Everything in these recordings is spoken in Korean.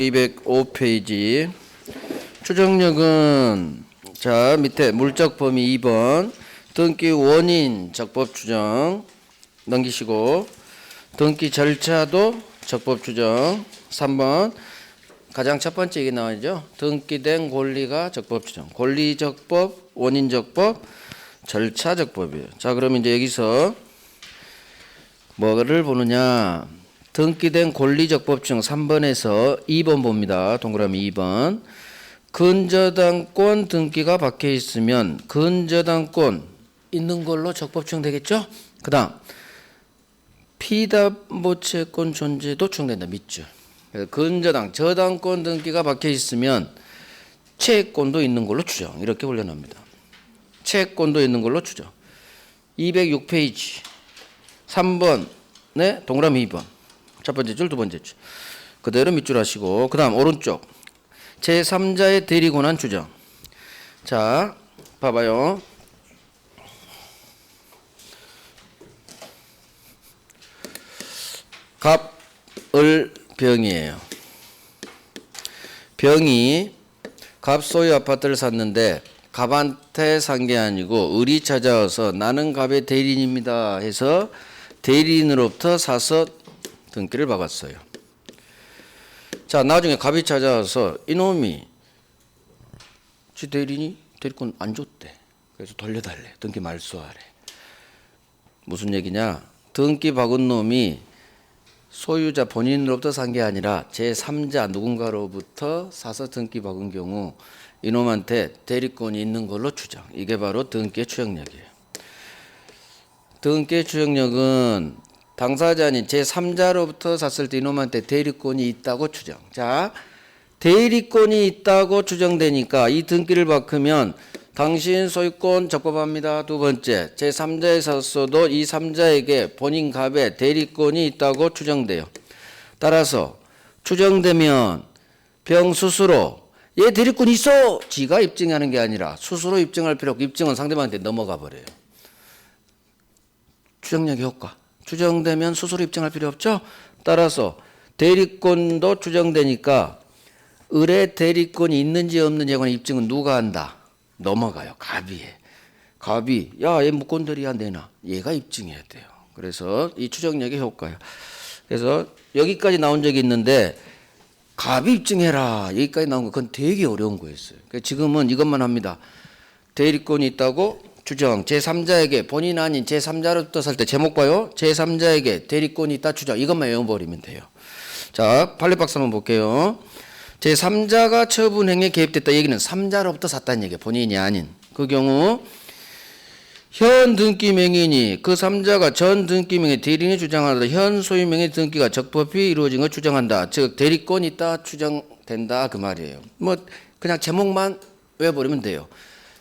205페이지 추정력은 자 밑에 물적 범위 2번 등기 원인 적법 추정 넘기시고 등기 절차도 적법 추정 3번 가장 첫 번째 얘기 나와있죠. 등기된 권리가 적법 추정 권리 적법 원인 적법 절차 적법이에요. 자 그럼 이제 여기서 뭐를 보느냐 등기된 권리적법 중 3번에서 2번 봅니다. 동그라미 2번. 근저당권 등기가 박혀 있으면 근저당권 있는 걸로 적법추정 되겠죠? 그 다음 피담보채권 존재도 추정된다. 밑줄. 근저당, 저당권 등기가 박혀 있으면 채권도 있는 걸로 추정. 이렇게 올려놓습니다. 채권도 있는 걸로 추정. 206페이지 3번 네 동그라미 2번. 첫 번째 줄, 두 번째 줄. 그대로 밑줄 하시고, 그 다음 오른쪽. 제3자의 대리권한 추정. 자, 봐봐요. 갑, 을, 병이에요. 병이 갑 소유 아파트를 샀는데 갑한테 산 게 아니고 을이 찾아와서 나는 갑의 대리인입니다 해서 대리인으로부터 사서 등기를 박았어요. 자 나중에 갑이 찾아와서 이놈이 지 대리인이 대리권 안 줬대. 그래서 돌려달래. 등기 말소하래. 무슨 얘기냐? 등기 박은 놈이 소유자 본인으로부터 산 게 아니라 제3자 누군가로부터 사서 등기 박은 경우 이놈한테 대리권이 있는 걸로 추정. 이게 바로 등기의 추정력이에요. 등기의 추정력은 당사자 아닌 제3자로부터 샀을 때 이놈한테 대리권이 있다고 추정. 자, 대리권이 있다고 추정되니까 이 등기를 바꾸면 당신 소유권 적법합니다. 두 번째, 제3자에 샀어도 이 3자에게 본인 갑의 대리권이 있다고 추정돼요. 따라서 추정되면 병 스스로 얘 대리권 있어! 지가 입증하는 게 아니라 스스로 입증할 필요 없고 입증은 상대방한테 넘어가 버려요. 추정력의 효과. 추정되면 스스로 입증할 필요 없죠. 따라서 대리권도 추정되니까 을의 대리권이 있는지 없는지에 관한 입증은 누가 한다? 넘어가요. 갑이 해. 갑이 야, 얘 무권들이야 내놔. 얘가 입증해야 돼요. 그래서 이 추정력의 효과예요. 그래서 여기까지 나온 적이 있는데 갑이 입증해라. 여기까지 나온 거 그건 되게 어려운 거였어요. 그래서 지금은 이것만 합니다. 대리권이 있다고 추정. 제3자에게 본인 아닌 제3자로부터 살 때 제목 봐요. 제3자에게 대리권이 있다 추정. 이것만 외워버리면 돼요. 자, 판례박스 한번 볼게요. 제3자가 처분행위에 개입됐다. 얘기는 3자로부터 샀다는 얘기예요. 본인이 아닌. 그 경우 현 등기명인이 그 3자가 전 등기명의 대리인이 주장하다 현 소유명의 등기가 적법히 이루어진 걸 주장한다. 즉 대리권이 있다 추정된다 그 말이에요. 뭐 그냥 제목만 외워버리면 돼요.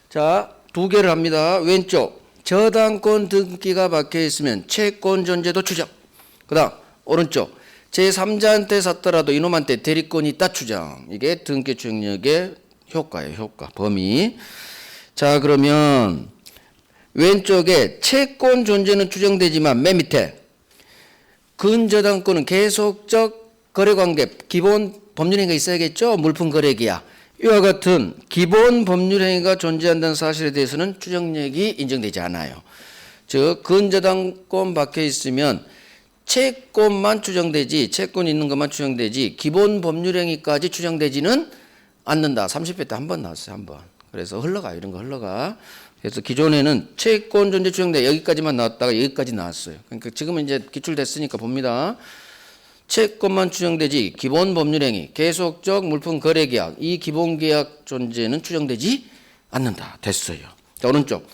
자, 두 개를 합니다. 왼쪽 저당권 등기가 박혀 있으면 채권 존재도 추정. 그 다음 오른쪽 제3자한테 샀더라도 이놈한테 대리권이 있다 추정. 이게 등기 추정력의 효과예요. 효과 범위. 자 그러면 왼쪽에 채권 존재는 추정되지만 맨 밑에 근저당권은 계속적 거래관계 기본 법률행위가 있어야겠죠. 물품거래기야. 이와 같은 기본 법률행위가 존재한다는 사실에 대해서는 추정력이 인정되지 않아요. 즉 근저당권 박혀 있으면 채권만 추정되지 채권이 있는 것만 추정되지 기본 법률행위까지 추정되지는 않는다. 30회 때 한 번 나왔어요. 한 번. 그래서 흘러가 이런 거 흘러가. 그래서 기존에는 채권 존재 추정돼 여기까지만 나왔다가 여기까지 나왔어요. 그러니까 지금은 이제 기출됐으니까 봅니다. 채권만 추정되지 기본 법률행위 계속적 물품 거래계약 이 기본계약 존재는 추정되지 않는다. 됐어요. 자, 오른쪽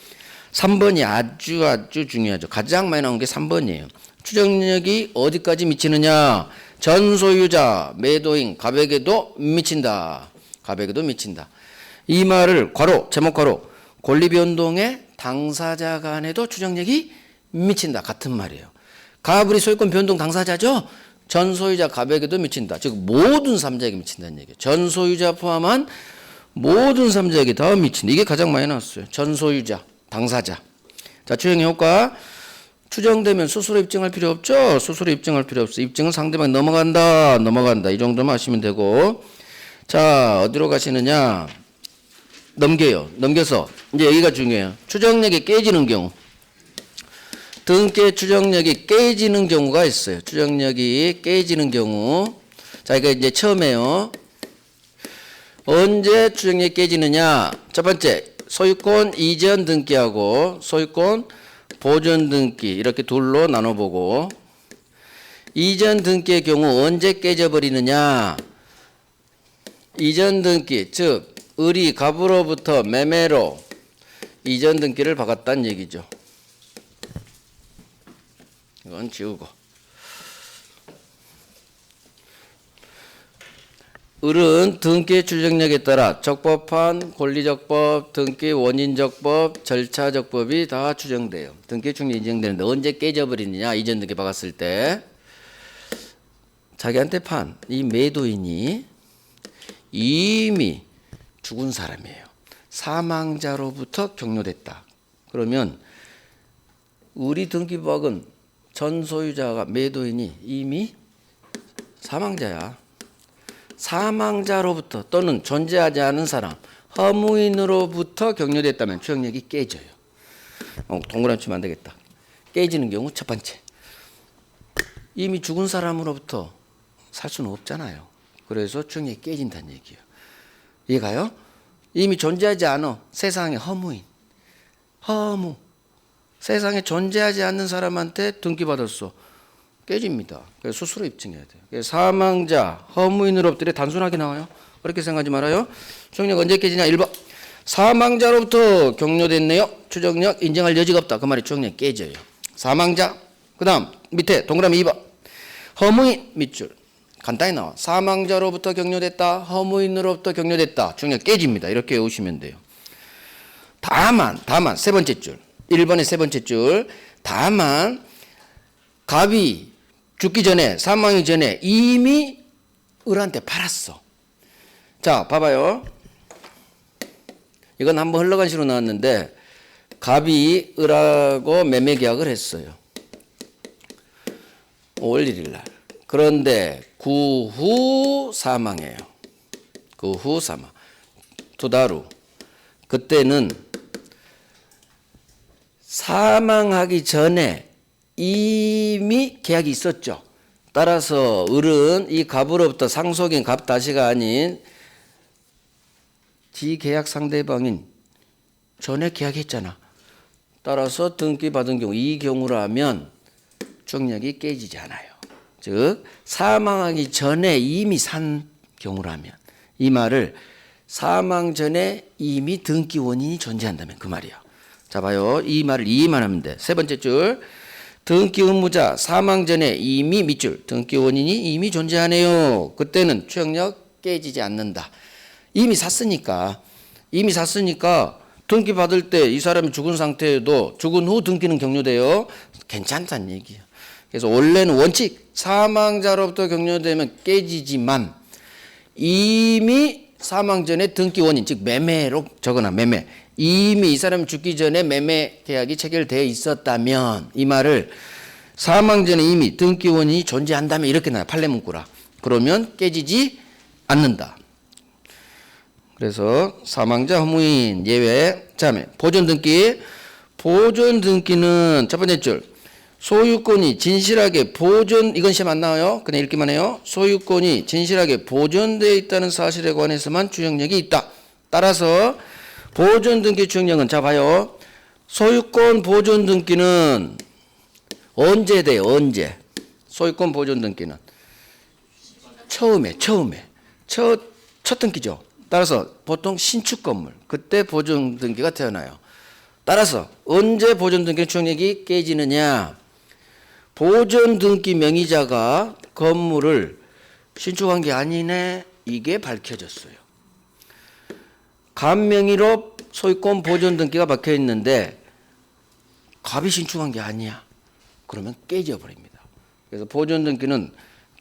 3번이 아주 중요하죠. 가장 많이 나온 게 3번이에요. 추정력이 어디까지 미치느냐. 전 소유자 매도인 갑에게도 미친다. 갑에게도 미친다. 이 말을 괄호 제목 괄호 권리 변동의 당사자 간에도 추정력이 미친다. 같은 말이에요. 갑이 소유권 변동 당사자죠. 전 소유자 갑에게도 미친다. 즉 모든 3자에게 미친다는 얘기예요. 전 소유자 포함한 모든 3자에게 다 미친다. 이게 가장 많이 나왔어요. 전 소유자 당사자. 자 추정의 효과 추정되면 스스로 입증할 필요 없죠. 스스로 입증할 필요 없어. 입증은 상대방이 넘어간다. 이 정도만 하시면 되고. 자, 어디로 가시느냐? 넘겨서 이제 여기가 중요해요. 추정력이 깨지는 경우. 등기의 추정력이 깨지는 경우가 있어요. 추정력이 깨지는 경우. 자, 이거 이제 처음에요. 언제 추정력이 깨지느냐? 첫 번째, 소유권 이전 등기하고 소유권 보존 등기 이렇게 둘로 나눠보고, 이전 등기의 경우 언제 깨져버리느냐? 이전 등기, 즉 을이 갑으로부터 매매로 이전 등기를 박았다는 얘기죠. 이건 지우고. 을은 등기의 추정력에 따라 적법한 권리적법, 등기 원인적법, 절차적법이 다 추정돼요. 등기 추정력이 인정되는데 언제 깨져버리느냐? 이전 등기 박았을 때 자기한테 판 이 매도인이 이미 죽은 사람이에요. 사망자로부터 격려됐다. 그러면 을이 등기 박은 전 소유자가 매도인이 이미 사망자야. 사망자로부터 또는 존재하지 않은 사람, 허무인으로부터 격려됐다면 추정력이 깨져요. 동그라미 치면 안 되겠다. 깨지는 경우 첫 번째. 이미 죽은 사람으로부터 살 수는 없잖아요. 그래서 추정력이 깨진다는 얘기예요. 이해가요? 이미 존재하지 않아. 세상에 허무인. 허무. 세상에 존재하지 않는 사람한테 등기받았어. 깨집니다. 그래서 스스로 입증해야 돼요. 그래서 사망자, 허무인으로부터 단순하게 나와요. 그렇게 생각하지 말아요. 추정력 언제 깨지냐? 1번. 사망자로부터 격려됐네요. 추정력 인정할 여지가 없다. 그 말이 추정력 깨져요. 사망자. 그 다음 밑에 동그라미 2번. 허무인 밑줄. 간단히 나와. 사망자로부터 격려됐다. 허무인으로부터 격려됐다. 추정력 깨집니다. 이렇게 외우시면 돼요. 다만 세 번째 줄. 1번의 세 번째 줄. 다만 갑이 죽기 전에, 사망하기 전에 이미 을한테 팔았어. 자, 봐봐요. 이건 한번 흘러간 시로 나왔는데 갑이 을하고 매매 계약을 했어요. 5월 1일 날. 그런데 그 후 사망해요. 그 후 사망. 두 달 후. 그때는 사망하기 전에 이미 계약이 있었죠. 따라서 을은 이 갑으로부터 상속인 갑 다시가 아닌 지계약 상대방인 전에 계약했잖아. 따라서 등기받은 경우, 이 경우라면 추정력이 깨지지 않아요. 즉 사망하기 전에 이미 산 경우라면, 이 말을 사망 전에 이미 등기 원인이 존재한다면 그 말이야. 자, 봐요. 이 말을 이해만 하면 돼. 세 번째 줄. 등기 의무자 사망 전에 이미 밑줄. 등기 원인이 이미 존재하네요. 그때는 추정력 깨지지 않는다. 이미 샀으니까 등기 받을 때 이 사람이 죽은 상태에도 죽은 후 등기는 격려돼요. 괜찮다는 얘기예요. 그래서 원래는 원칙 사망자로부터 격려되면 깨지지만 이미 사망 전에 등기 원인, 즉 매매로 적어놔. 매매. 이미 이 사람이 죽기 전에 매매 계약이 체결되어 있었다면, 이 말을 사망 전에 이미 등기 원인이 존재한다면 이렇게 나와요. 판례 문구라. 그러면 깨지지 않는다. 그래서 사망자 허무인 예외. 다음에 보존 등기. 보존 등기는 첫 번째 줄. 소유권이 진실하게 보존, 이건 시험 안 나와요. 그냥 읽기만 해요. 소유권이 진실하게 보존되어 있다는 사실에 관해서만 추정력이 있다. 따라서 보존 등기 추정력은, 자 봐요. 소유권 보존 등기는 언제 돼요? 언제? 소유권 보존 등기는 처음에 첫 등기죠. 따라서 보통 신축 건물, 그때 보존 등기가 태어나요. 따라서 언제 보존 등기 추정력이 깨지느냐? 보존 등기 명의자가 건물을 신축한 게 아니네, 이게 밝혀졌어요. 갑 명의로 소유권 보존 등기가 박혀 있는데 갑이 신축한 게 아니야. 그러면 깨져버립니다. 그래서 보존 등기는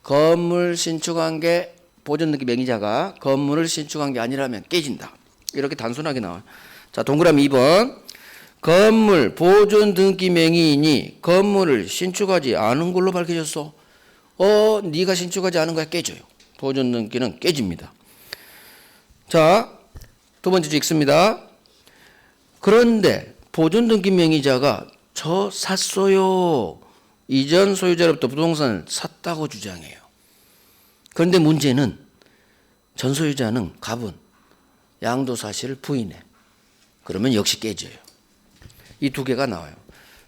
건물 신축한 게, 보존 등기 명의자가 건물을 신축한 게 아니라면 깨진다. 이렇게 단순하게 나와요. 자, 동그라미 2번. 건물 보존 등기 명의인이 건물을 신축하지 않은 걸로 밝혀졌어. 네가 신축하지 않은 거야. 깨져요. 보존 등기는 깨집니다. 자, 두 번째 주 읽습니다. 그런데 보존 등기 명의자가 저 샀어요. 이전 소유자로부터 부동산을 샀다고 주장해요. 그런데 문제는 전 소유자는 갑은 양도 사실을 부인해. 그러면 역시 깨져요. 이 두 개가 나와요.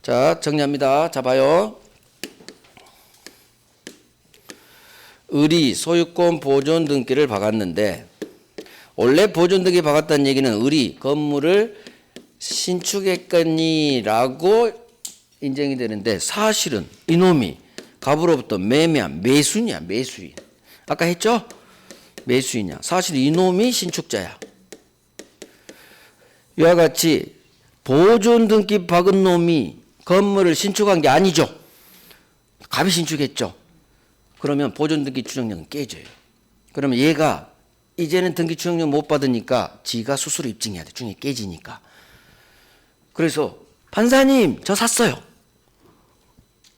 자, 정리합니다. 자, 봐요. 을이 소유권 보존 등기를 박았는데 원래 보존 등기 박았다는 얘기는 을이 건물을 신축했거니라고 인정이 되는데 사실은 이놈이 갑으로부터 매매한 매수냐 매수인. 아까 했죠? 매수인이야. 사실 이놈이 신축자야. 이와 같이 보존 등기 박은 놈이 건물을 신축한 게 아니죠. 갑이 신축했죠. 그러면 보존 등기 추정력은 깨져요. 그러면 얘가 이제는 등기 추정력 못 받으니까 지가 스스로 입증해야 돼. 중에 깨지니까. 그래서 판사님 저 샀어요.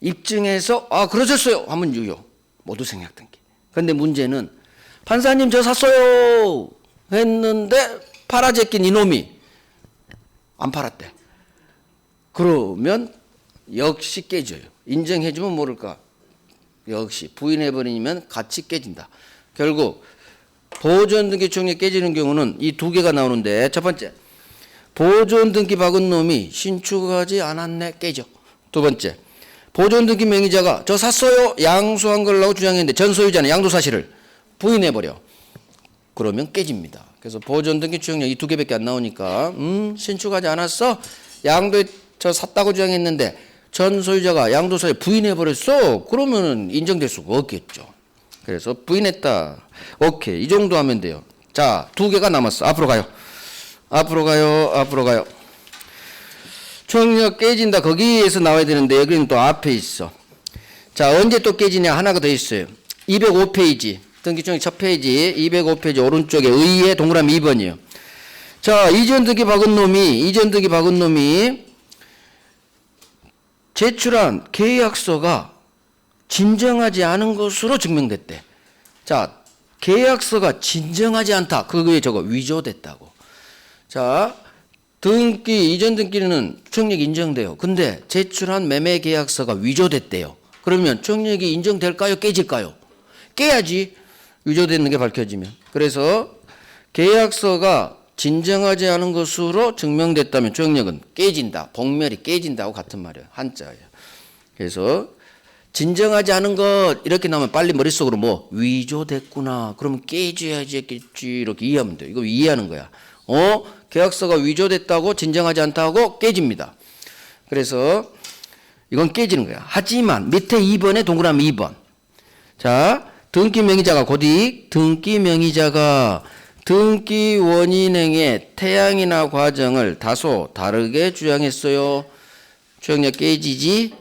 입증해서 그러셨어요 하면 유효. 모두 생략 등기. 그런데 문제는 판사님 저 샀어요 했는데 팔아제낀 이놈이 안 팔았대. 그러면 역시 깨져요. 인정해주면 모를까. 역시 부인해버리면 같이 깨진다. 결국 보존 등기 추정력 깨지는 경우는 이 두 개가 나오는데 첫 번째 보존 등기 박은 놈이 신축하지 않았네. 깨져. 두 번째 보존 등기 명의자가 저 샀어요 양수한 걸라고 주장했는데 전 소유자는 양도 사실을 부인해버려. 그러면 깨집니다. 그래서 보존 등기 추정력 이 두 개밖에 안 나오니까 신축하지 않았어? 양도에 저 샀다고 주장했는데 전 소유자가 양도 사실 부인해버렸어? 그러면 인정될 수가 없겠죠. 그래서 부인했다. 오케이. 이 정도 하면 돼요. 자, 두 개가 남았어. 앞으로 가요. 앞으로 가요. 앞으로 가요. 추정력 깨진다. 거기에서 나와야 되는데 여기는 또 앞에 있어. 자, 언제 또 깨지냐? 하나가 더 있어요. 205페이지. 등기추정력 첫 페이지 205페이지 오른쪽에 의의 동그라미 2번이요. 자, 이전 등기 박은 놈이 제출한 계약서가 진정하지 않은 것으로 증명됐대. 자, 계약서가 진정하지 않다. 그거에 저거 위조됐다고. 자, 등기 이전 등기는 추정력이 인정돼요. 근데 제출한 매매 계약서가 위조됐대요. 그러면 추정력이 인정될까요? 깨질까요? 깨야지. 위조되는 게 밝혀지면. 그래서 계약서가 진정하지 않은 것으로 증명됐다면 추정력은 깨진다. 복멸이 깨진다고 같은 말이에요. 한자예요. 그래서 진정하지 않은 것 이렇게 나오면 빨리 머릿속으로 뭐 위조됐구나. 그러면 깨져야겠지 이렇게 이해하면 돼요. 이거 이해하는 거야. 계약서가 위조됐다고 진정하지 않다고 깨집니다. 그래서 이건 깨지는 거야. 하지만 밑에 2번에 동그라미 2번. 자, 등기 명의자가 곧이 등기 명의자가 등기 원인행의 태양이나 과정을 다소 다르게 주장했어요. 추정력 깨지지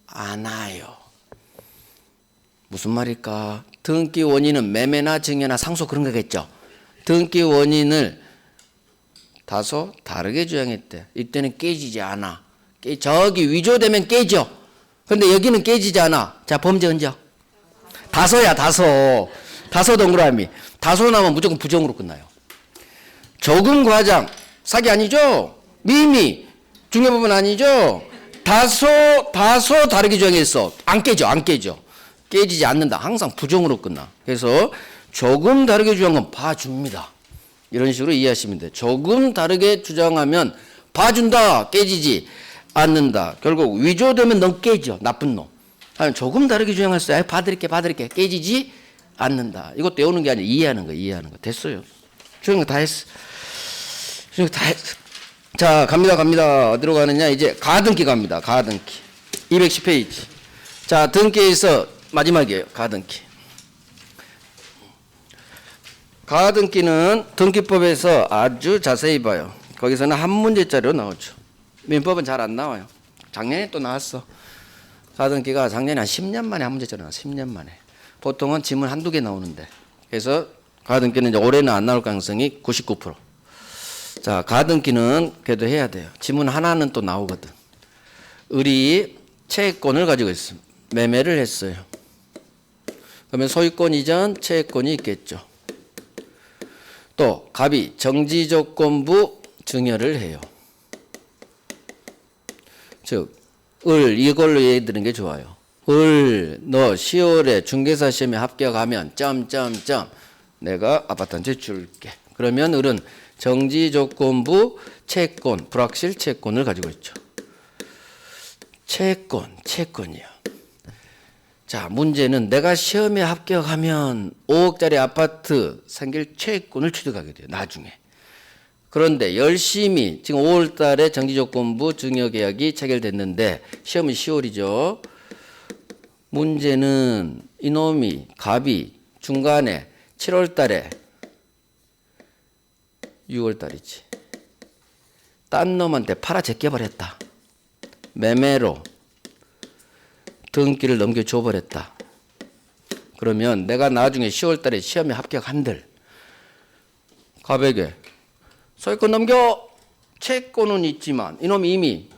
않아요. 무슨 말일까? 등기 원인은 매매나 증여나 상속 그런 거겠죠. 등기 원인을 다소 다르게 주장했대. 이때는 깨지지 않아. 저기 위조되면 깨져. 근데 여기는 깨지지 않아. 자, 범죄 흔적. 다소야, 다소. 다소 동그라미. 다소 나오면 무조건 부정으로 끝나요. 조금 과장. 사기 아니죠? 미미. 중요부분 아니죠? 다소 다르게 주장했어. 안 깨져. 깨지지 않는다. 항상 부정으로 끝나. 그래서 조금 다르게 주장한 건 봐줍니다. 이런 식으로 이해하시면 돼요. 조금 다르게 주장하면 봐준다. 깨지지 않는다. 결국 위조되면 넌 깨져. 나쁜 놈. 아니, 조금 다르게 주장했어요. 봐드릴게. 깨지지 않는다. 이것도 외우는 게 아니라 이해하는 거. 됐어요. 주장력 다 했어. 자, 갑니다. 어디로 가느냐? 이제 가등기 갑니다. 가등기. 210페이지. 자, 등기에서 마지막이에요. 가등기. 가등기는 등기법에서 아주 자세히 봐요. 거기서는 한 문제짜리로 나오죠. 민법은 잘 안 나와요. 작년에 또 나왔어. 가등기가 작년에 한 10년 만에 한 문제짜리 나왔어. 10년 만에. 보통은 지문 한두 개 나오는데. 그래서 가등기는 이제 올해는 안 나올 가능성이 99%. 자, 가등기는 그래도 해야 돼요. 지문 하나는 또 나오거든. 을이 채권을 가지고 있습니다. 매매를 했어요. 그러면 소유권 이전 채권이 있겠죠. 또 갑이 정지조건부 증여를 해요. 즉, 을 이걸로 예의 드는 게 좋아요. 을 너 10월에 중개사 시험에 합격하면 점점점 내가 아파트 한 채 줄게. 그러면 을은 정지조건부 채권, 불확실 채권을 가지고 있죠. 채권이요. 자, 문제는 내가 시험에 합격하면 5억짜리 아파트 생길 채권을 취득하게 돼요. 나중에. 그런데 열심히 지금 5월 달에 정지조건부 증여계약이 체결됐는데 시험은 10월이죠. 문제는 이놈이 갑이 중간에 7월 달에 6월 달이지. 딴 놈한테 팔아 제껴버렸다. 매매로 등기를 넘겨줘 버렸다. 그러면 내가 나중에 10월 달에 시험에 합격한들 갑에게 소유권 넘겨. 채권은 있지만 이놈이 이미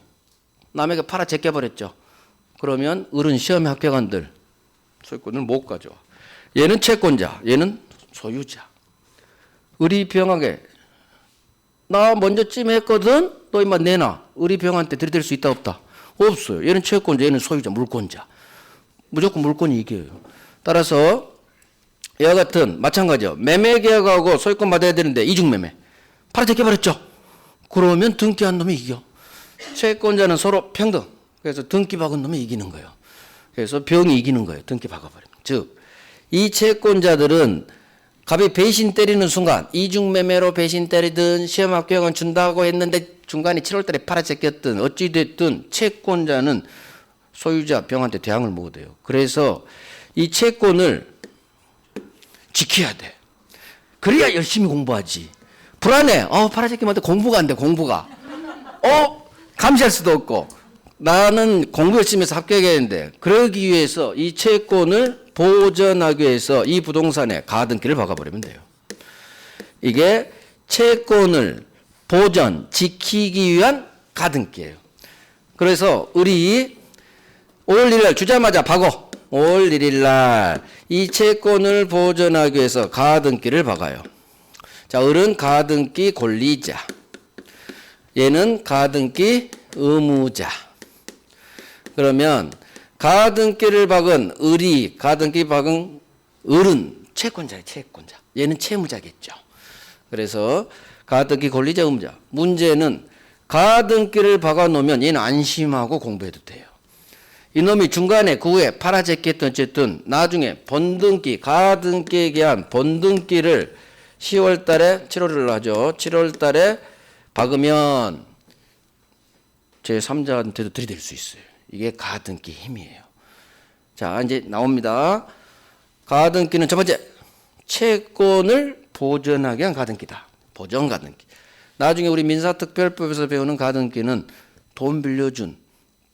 남에게 팔아 제껴버렸죠. 그러면 을은 시험에 합격한들 소유권을 못 가져와. 얘는 채권자, 얘는 소유자. 을이 병하게 나 먼저 찜했거든. 너 임마 내놔. 을이 병한테 들이댈 수 있다 없다? 없어요. 얘는 채권자, 얘는 소유자, 물권자. 무조건 물권이 이겨요. 따라서 이와 같은 마찬가지요. 매매 계약하고 소유권 받아야 되는데 이중매매. 팔아 제껴버렸죠. 그러면 등기한 놈이 이겨. 채권자는 서로 평등. 그래서 등기 박은 놈이 이기는 거예요. 그래서 병이 이기는 거예요. 등기 박아버리면. 즉, 이 채권자들은 갑이 배신 때리는 순간 이중매매로 배신 때리든 시험 합격은 준다고 했는데 중간에 7월달에 팔아 제꼈든 어찌됐든 채권자는 소유자 병한테 대항을 먹어야 돼요. 그래서 이 채권을 지켜야 돼. 그래야 열심히 공부하지. 불안해. 팔아 제끼면 공부가 안 돼. 공부가. 감시할 수도 없고. 나는 공부 열심히 해서 합격했는데 그러기 위해서 이 채권을 보전하기 위해서 이 부동산에 가등기를 박아버리면 돼요. 이게 채권을 보전, 지키기 위한 가등기예요. 그래서 을이 5월 1일 날 주자마자 박어. 5월 1일 날 이 채권을 보전하기 위해서 가등기를 박아요. 자, 을은 가등기 권리자. 얘는 가등기 의무자. 그러면 가등기를 박은 을이 가등기 박은 을은 채권자예요. 채권자. 얘는 채무자겠죠. 그래서 가등기 권리자 의무자. 문제는 가등기를 박아놓으면 얘는 안심하고 공부해도 돼요. 이놈이 중간에 그 후에 팔아 제꼈든 어쨌든 나중에 번등기 가등기에 대한 번등기를 10월 달에 7월을 하죠. 7월 달에 박으면 제3자한테도 들이댈 수 있어요. 이게 가등기 힘이에요. 자, 이제 나옵니다. 가등기는 첫 번째, 채권을 보전하게 한 가등기다. 보전 가등기. 나중에 우리 민사특별법에서 배우는 가등기는 돈 빌려준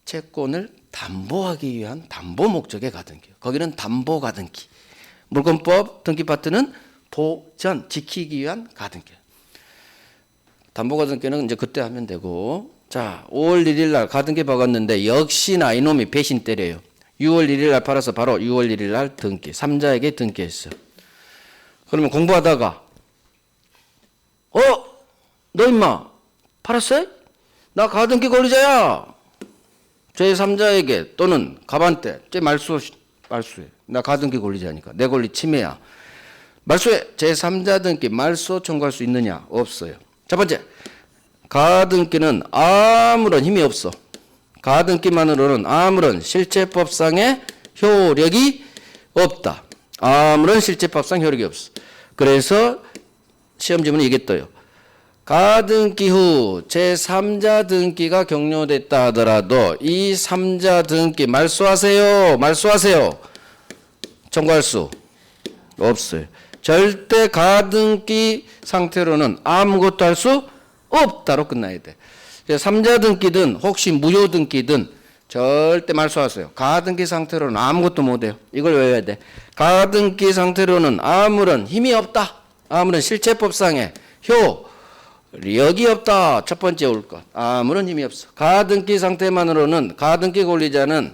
채권을 담보하기 위한 담보 목적의 가등기. 거기는 담보 가등기. 물권법 등기 파트는 보전, 지키기 위한 가등기. 담보 가등기는 이제 그때 하면 되고. 자, 5월 1일 날 가등기 박았는데 역시나 이놈이 배신 때려요. 6월 1일 날 팔아서 바로 6월 1일 날 등기. 3자에게 등기했어. 그러면 공부하다가 너 임마 팔았어? 나 가등기 권리자야. 제3자에게 또는 갑한테 말수해. 나 가등기 권리자니까. 내 권리 침해야. 말수해. 제3자 등기 말소 청구할 수 있느냐? 없어요. 첫 번째, 가등기는 아무런 힘이 없어. 가등기만으로는 아무런 실체법상의 효력이 없다. 아무런 실체법상 효력이 없어. 그래서 시험지문에 이게 떠요. 가등기 후 제3자 등기가 격려됐다 하더라도 이 3자 등기 말소하세요. 말소하세요. 청구할 수 없어요. 절대 가등기 상태로는 아무것도 할 수 없다로 끝나야 돼. 3자 등기든 혹시 무효 등기든 절대 말소하세요. 가등기 상태로는 아무것도 못해요. 이걸 외워야 돼. 가등기 상태로는 아무런 힘이 없다. 아무런 실체법상의 력이 없다. 첫 번째 올 것. 아무런 힘이 없어. 가등기 상태만으로는 가등기 권리자는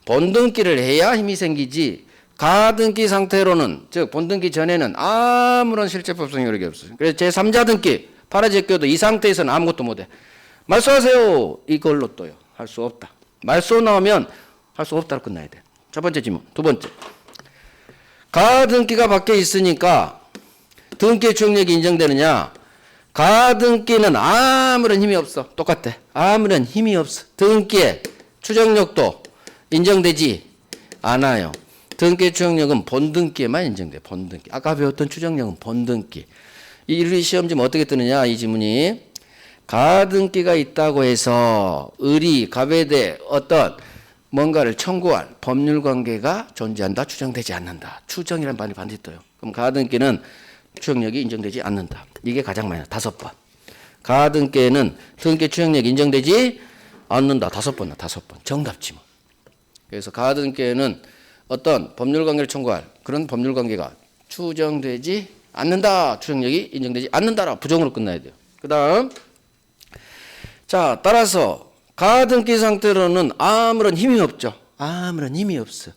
본등기를 해야 힘이 생기지 가등기 상태로는 즉 본등기 전에는 아무런 실제법성 효력이 없어요. 그래서 제3자 등기 파라제껴도 이 상태에서는 아무것도 못해. 말소하세요. 이걸로 또요. 할 수 없다. 말소 나오면 할 수 없다로 끝나야 돼. 첫 번째 질문. 두 번째. 가등기가 밖에 있으니까 등기의 추정력이 인정되느냐? 가등기는 아무런 힘이 없어. 똑같아. 아무런 힘이 없어. 등기의 추정력도 인정되지 않아요. 등기의 추정력은 본등기에만 인정돼. 본등기. 아까 배웠던 추정력은 본등기. 이 시험지면 어떻게 뜨느냐? 이 지문이. 가등기가 있다고 해서 을이 갑에 대해 어떤 뭔가를 청구할 법률 관계가 존재한다. 추정되지 않는다. 추정이라는 말이 반드시 떠요. 그럼 가등기는 추정력이 인정되지 않는다. 이게 가장 많이 나와. 5번. 가등기에는 등기 추정력이 인정되지 않는다. 5번. 5번. 정답지 뭐. 그래서 가등기에는 어떤 법률 관계를 청구할 그런 법률 관계가 추정되지 않는다. 추정력이 인정되지 않는다라 부정으로 끝나야 돼요. 그 다음 자 따라서 가등기 상태로는 아무런 힘이 없죠. 아무런 힘이 없어.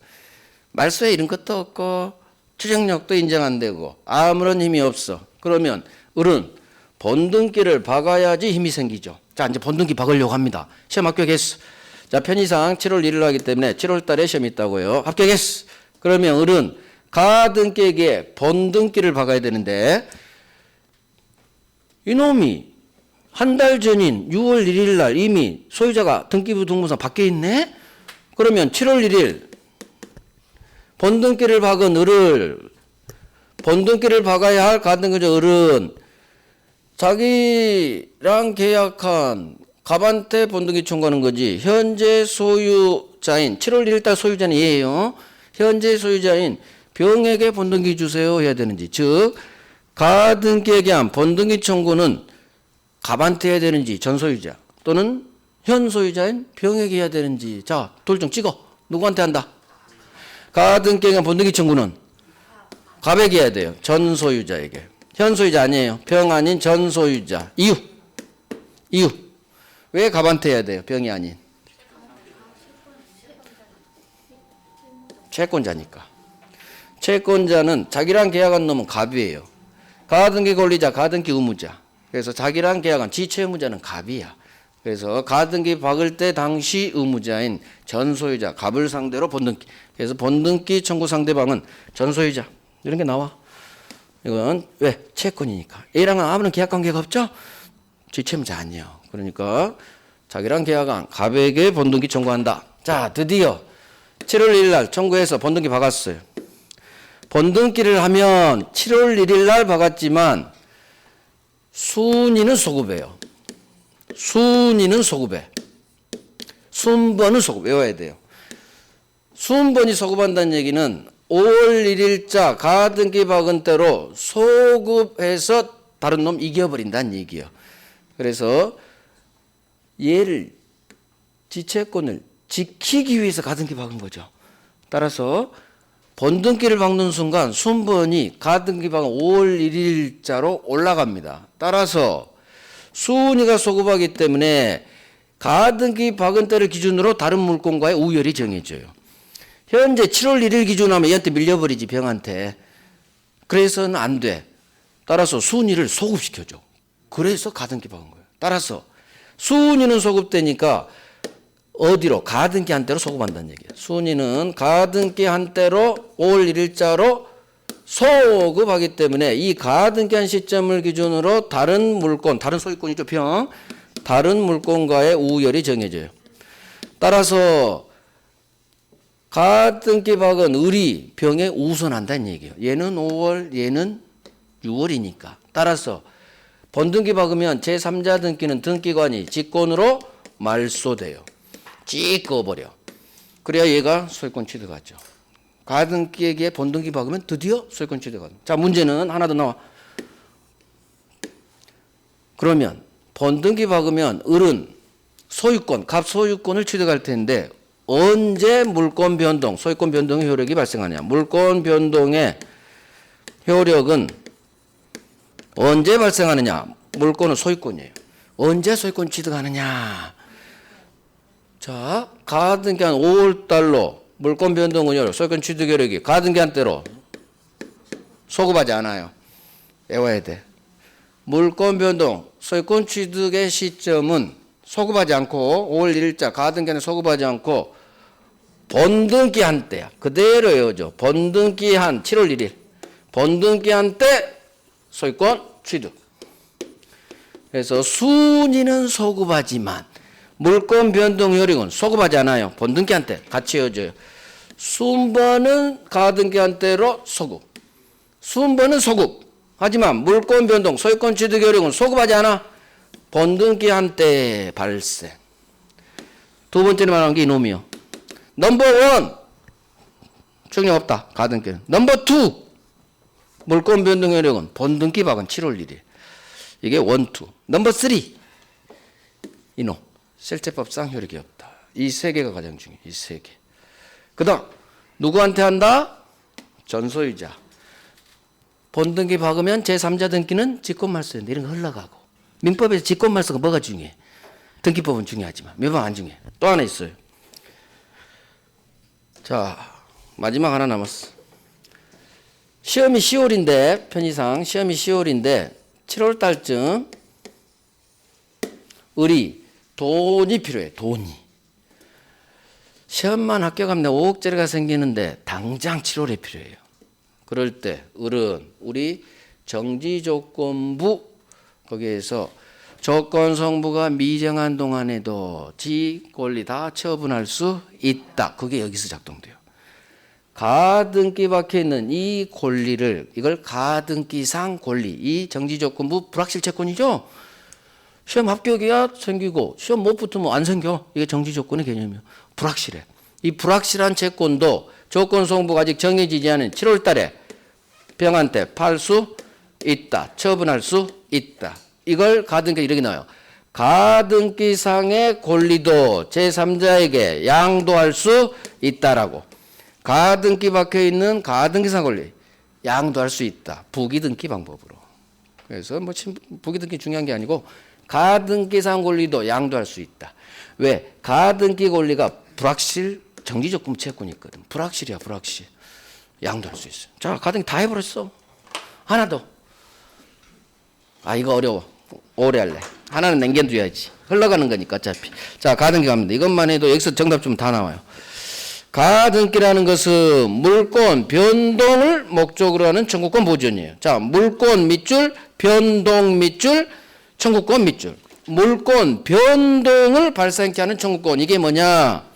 말소에 이런 것도 없고 추정력도 인정 안 되고 아무런 힘이 없어. 그러면 을은 본등기를 박아야지 힘이 생기죠. 자 이제 본등기 박으려고 합니다. 시험 합격했어. 자 편의상 7월 1일로 하기 때문에 7월 달에 시험이 있다고요. 합격했어. 그러면 을은 가등기에게 본등기를 박아야 되는데 이놈이 한 달 전인 6월 1일 날 이미 소유자가 등기부 등본상 밖에 있네? 그러면 7월 1일 본등기를 박은 을을 본등기를 박아야 할 가등기자 을은 자기랑 계약한 갑한테 본등기 청구하는 거지. 현재 소유자인 7월 1일 달 소유자는 얘예요. 현재 소유자인 병에게 본등기 주세요 해야 되는지 즉 가등기에게 한 본등기 청구는 갑한테 해야 되는지 전 소유자 또는 현 소유자인 병에게 해야 되는지 자 돌 좀 찍어. 누구한테 한다? 가등기에게 한 본등기 청구는 갑에게 해야 돼요. 전 소유자에게. 현 소유자 아니에요. 병 아닌 전 소유자. 이유 왜 갑한테 해야 돼요? 병이 아닌 채권자니까. 채권자는 자기랑 계약한 놈은 갑이에요. 가등기 권리자, 가등기 의무자. 그래서 자기랑 계약한 지채무자는 갑이야. 그래서 가등기 박을 때 당시 의무자인 전소유자, 갑을 상대로 본등기. 그래서 본등기 청구 상대방은 전소유자. 이런 게 나와. 이건 왜? 채권이니까. A랑은 아무런 계약 관계가 없죠? 지채무자 아니에요. 그러니까 자기랑 계약한 갑에게 본등기 청구한다. 자, 드디어 7월 1일 날 청구해서 본등기 박았어요. 본등기를 하면 7월 1일 날 박았지만 순위는 소급해요. 순위는 소급해. 순번은 소급 외워야 돼요. 순번이 소급한다는 얘기는 5월 1일자 가등기 박은 대로 소급해서 다른 놈 이겨버린다는 얘기예요. 그래서 얘를 지채권을 지키기 위해서 가등기 박은 거죠. 따라서 본등기를 박는 순간 순번이 가등기 박은 5월 1일자로 올라갑니다. 따라서 순위가 소급하기 때문에 가등기 박은 때를 기준으로 다른 물건과의 우열이 정해져요. 현재 7월 1일 기준으로 하면 얘한테 밀려버리지 병한테. 그래서는 안 돼. 따라서 순위를 소급시켜줘. 그래서 가등기 박은 거예요. 따라서 순위는 소급되니까 어디로? 가등기 한대로 소급한다는 얘기예요. 순위는 가등기 한대로 5월 1일자로 소급하기 때문에 이 가등기 한 시점을 기준으로 다른 물건, 다른 소유권이죠. 병. 다른 물건과의 우열이 정해져요. 따라서 가등기 박은 을이 병에 우선한다는 얘기예요. 얘는 5월, 얘는 6월이니까. 따라서 본등기 박으면 제3자 등기는 등기관이 직권으로 말소돼요. 찍 그어버려. 그래야 얘가 소유권 취득하죠. 가등기에게 본등기 박으면 드디어 소유권 취득하죠. 자, 문제는 하나 더 나와. 그러면 본등기 박으면 을은 소유권, 갑소유권을 취득할 텐데 언제 물권 변동, 소유권 변동의 효력이 발생하냐. 물권 변동의 효력은 언제 발생하느냐. 물권은 소유권이에요. 언제 소유권 취득하느냐? 자, 가등기한 5월달로 물권 변동 은율 소유권 취득 여력이 가등기한 때로 소급하지 않아요. 외워야 돼. 물권 변동 소유권 취득의 시점은 소급하지 않고 5월 1일자 가등기한에 소급하지 않고 본등기한 때야. 그대로 외워줘. 본등기한 7월 1일 본등기한 때 소유권 취득. 그래서 순위는 소급하지만 물권 변동 효력은 소급하지 않아요. 본등기한 때 같이 외워줘요. 순번은 가등기한 때로 소급. 순번은 소급. 하지만 물권 변동 소유권 취득 효력은 소급하지 않아. 본등기한 때 발생. 두 번째로 말하는 게 이놈이요. 넘버 원 충격 없다. 가등기는. 넘버 투 물권 변동 효력은 본등기 박은 7월 1일. 이게 원투. 넘버 쓰리 이놈. 실체법상 효력이 없다. 이 세 개가 가장 중요해. 이 세 개. 그 다음 누구한테 한다? 전소유자. 본등기 박으면 제3자 등기는 직권말소인데 이런 거 흘러가고. 민법에서 직권말소가 뭐가 중요해? 등기법은 중요하지만 민법 안 중요해. 또 하나 있어요. 자, 마지막 하나 남았어. 시험이 10월인데 편의상 시험이 10월인데 7월 달쯤 을이 돈이 필요해. 돈이. 시험만 합격하면 5억짜리가 생기는데 당장 7월에 필요해요. 그럴 때 을은 우리 정지조건부 거기에서 조건성부가 미정한 동안에도 지 권리 다 처분할 수 있다. 그게 여기서 작동돼요. 가등기 박혀 있는 이 권리를 이걸 가등기상 권리 이 정지조건부 불확실 채권이죠. 시험 합격이야 생기고 시험 못 붙으면 안 생겨. 이게 정지조건의 개념이에요. 불확실해. 이 불확실한 채권도 조건성부가 아직 정해지지 않은 7월 달에 병한 때 팔 수 있다. 처분할 수 있다. 이걸 가등기 이렇게 나와요. 가등기상의 권리도 제3자에게 양도할 수 있다라고. 가등기 박혀 있는 가등기상 권리 양도할 수 있다. 부기등기 방법으로. 그래서 뭐 부기등기 중요한 게 아니고 가등기상 권리도 양도할 수 있다. 왜? 가등기 권리가 불확실 정지조건 채권이 있거든. 불확실이야, 불확실. 양도할 수 있어. 자, 가등기 다 해버렸어. 하나 더. 아, 이거 어려워. 오래 할래. 하나는 남겨둬야지. 흘러가는 거니까 어차피. 자, 가등기 갑니다. 이것만 해도 여기서 정답 좀 다 나와요. 가등기라는 것은 물권 변동을 목적으로 하는 청구권 보존이에요. 자, 물권 밑줄, 변동 밑줄, 청구권 밑줄. 물권 변동을 발생케 하는 청구권. 이게 뭐냐?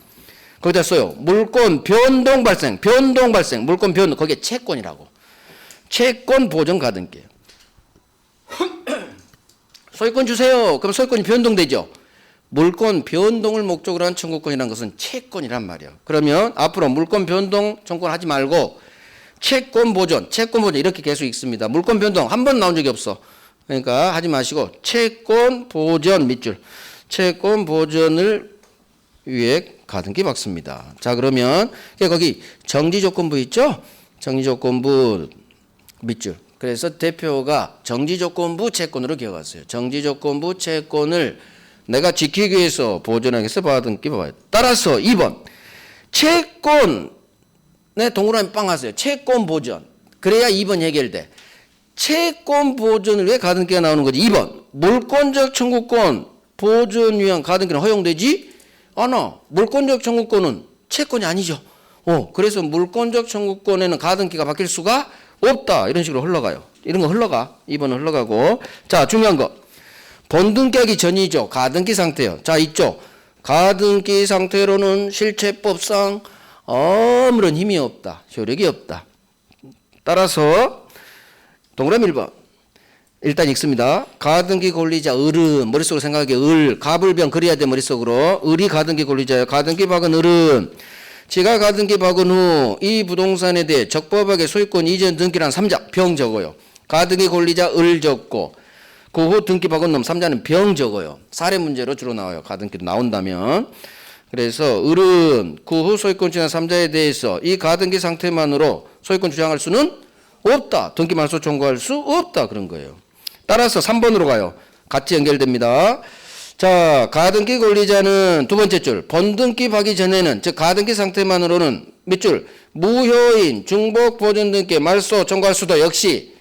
거기다 써요. 물권 변동 발생, 변동 발생, 물권 변동. 거기에 채권이라고. 채권 보존 가등기예요. 소유권 주세요. 그럼 소유권이 변동되죠. 물권 변동을 목적으로 한 청구권이라는 것은 채권이란 말이에요. 그러면 앞으로 물권 변동 청구권 하지 말고 채권 보존 이렇게 계속 있습니다. 물권 변동 한 번 나온 적이 없어. 그러니까 하지 마시고 채권 보존 밑줄. 채권 보존을 위해 가등기 박습니다. 자, 그러면 거기 정지조건부 있죠? 정지조건부 밑줄. 그래서 대표가 정지조건부 채권으로 기억하세요. 정지조건부 채권을 내가 지키기 위해서 보존하기 위해서 가등기 박아요. 따라서 2번 채권에 동그라미 빵 하세요. 채권 보존. 그래야 2번 해결돼. 채권 보존을 위해 가등기가 나오는 거지. 2번 물권적 청구권 보존 위한 가등기는 허용되지 않아. 물권적 청구권은 채권이 아니죠. 그래서 물권적 청구권에는 가등기가 바뀔 수가 없다. 이런 식으로 흘러가요. 이런 거 흘러가. 2번은 흘러가고. 자, 중요한 거. 본등기하기 전이죠. 가등기 상태요. 자, 이쪽. 가등기 상태로는 실체법상 아무런 힘이 없다. 효력이 없다. 따라서 동그라미 1번. 일단 읽습니다. 가등기 권리자 을은 머릿속으로 생각하기에 을 가불병 그려야 돼. 머릿속으로. 을이 가등기 권리자예요. 가등기 박은 을은 지가 가등기 박은 후 이 부동산에 대해 적법하게 소유권 이전 등기란 3자 병 적어요. 가등기 권리자 을 적고 그 후 등기 박은 놈 3자는 병 적어요. 사례 문제로 주로 나와요. 가등기도 나온다면. 그래서 을은 그 후 소유권 지난 3자에 대해서 이 가등기 상태만으로 소유권 주장할 수는 없다. 등기 말소 청구할 수 없다. 그런 거예요. 따라서 3번으로 가요. 같이 연결됩니다. 자, 가등기 권리자는 두 번째 줄 번등기 하기 전에는 즉 가등기 상태만으로는 몇 줄? 무효인, 중복, 보존 등기, 말소 청구할 수도 역시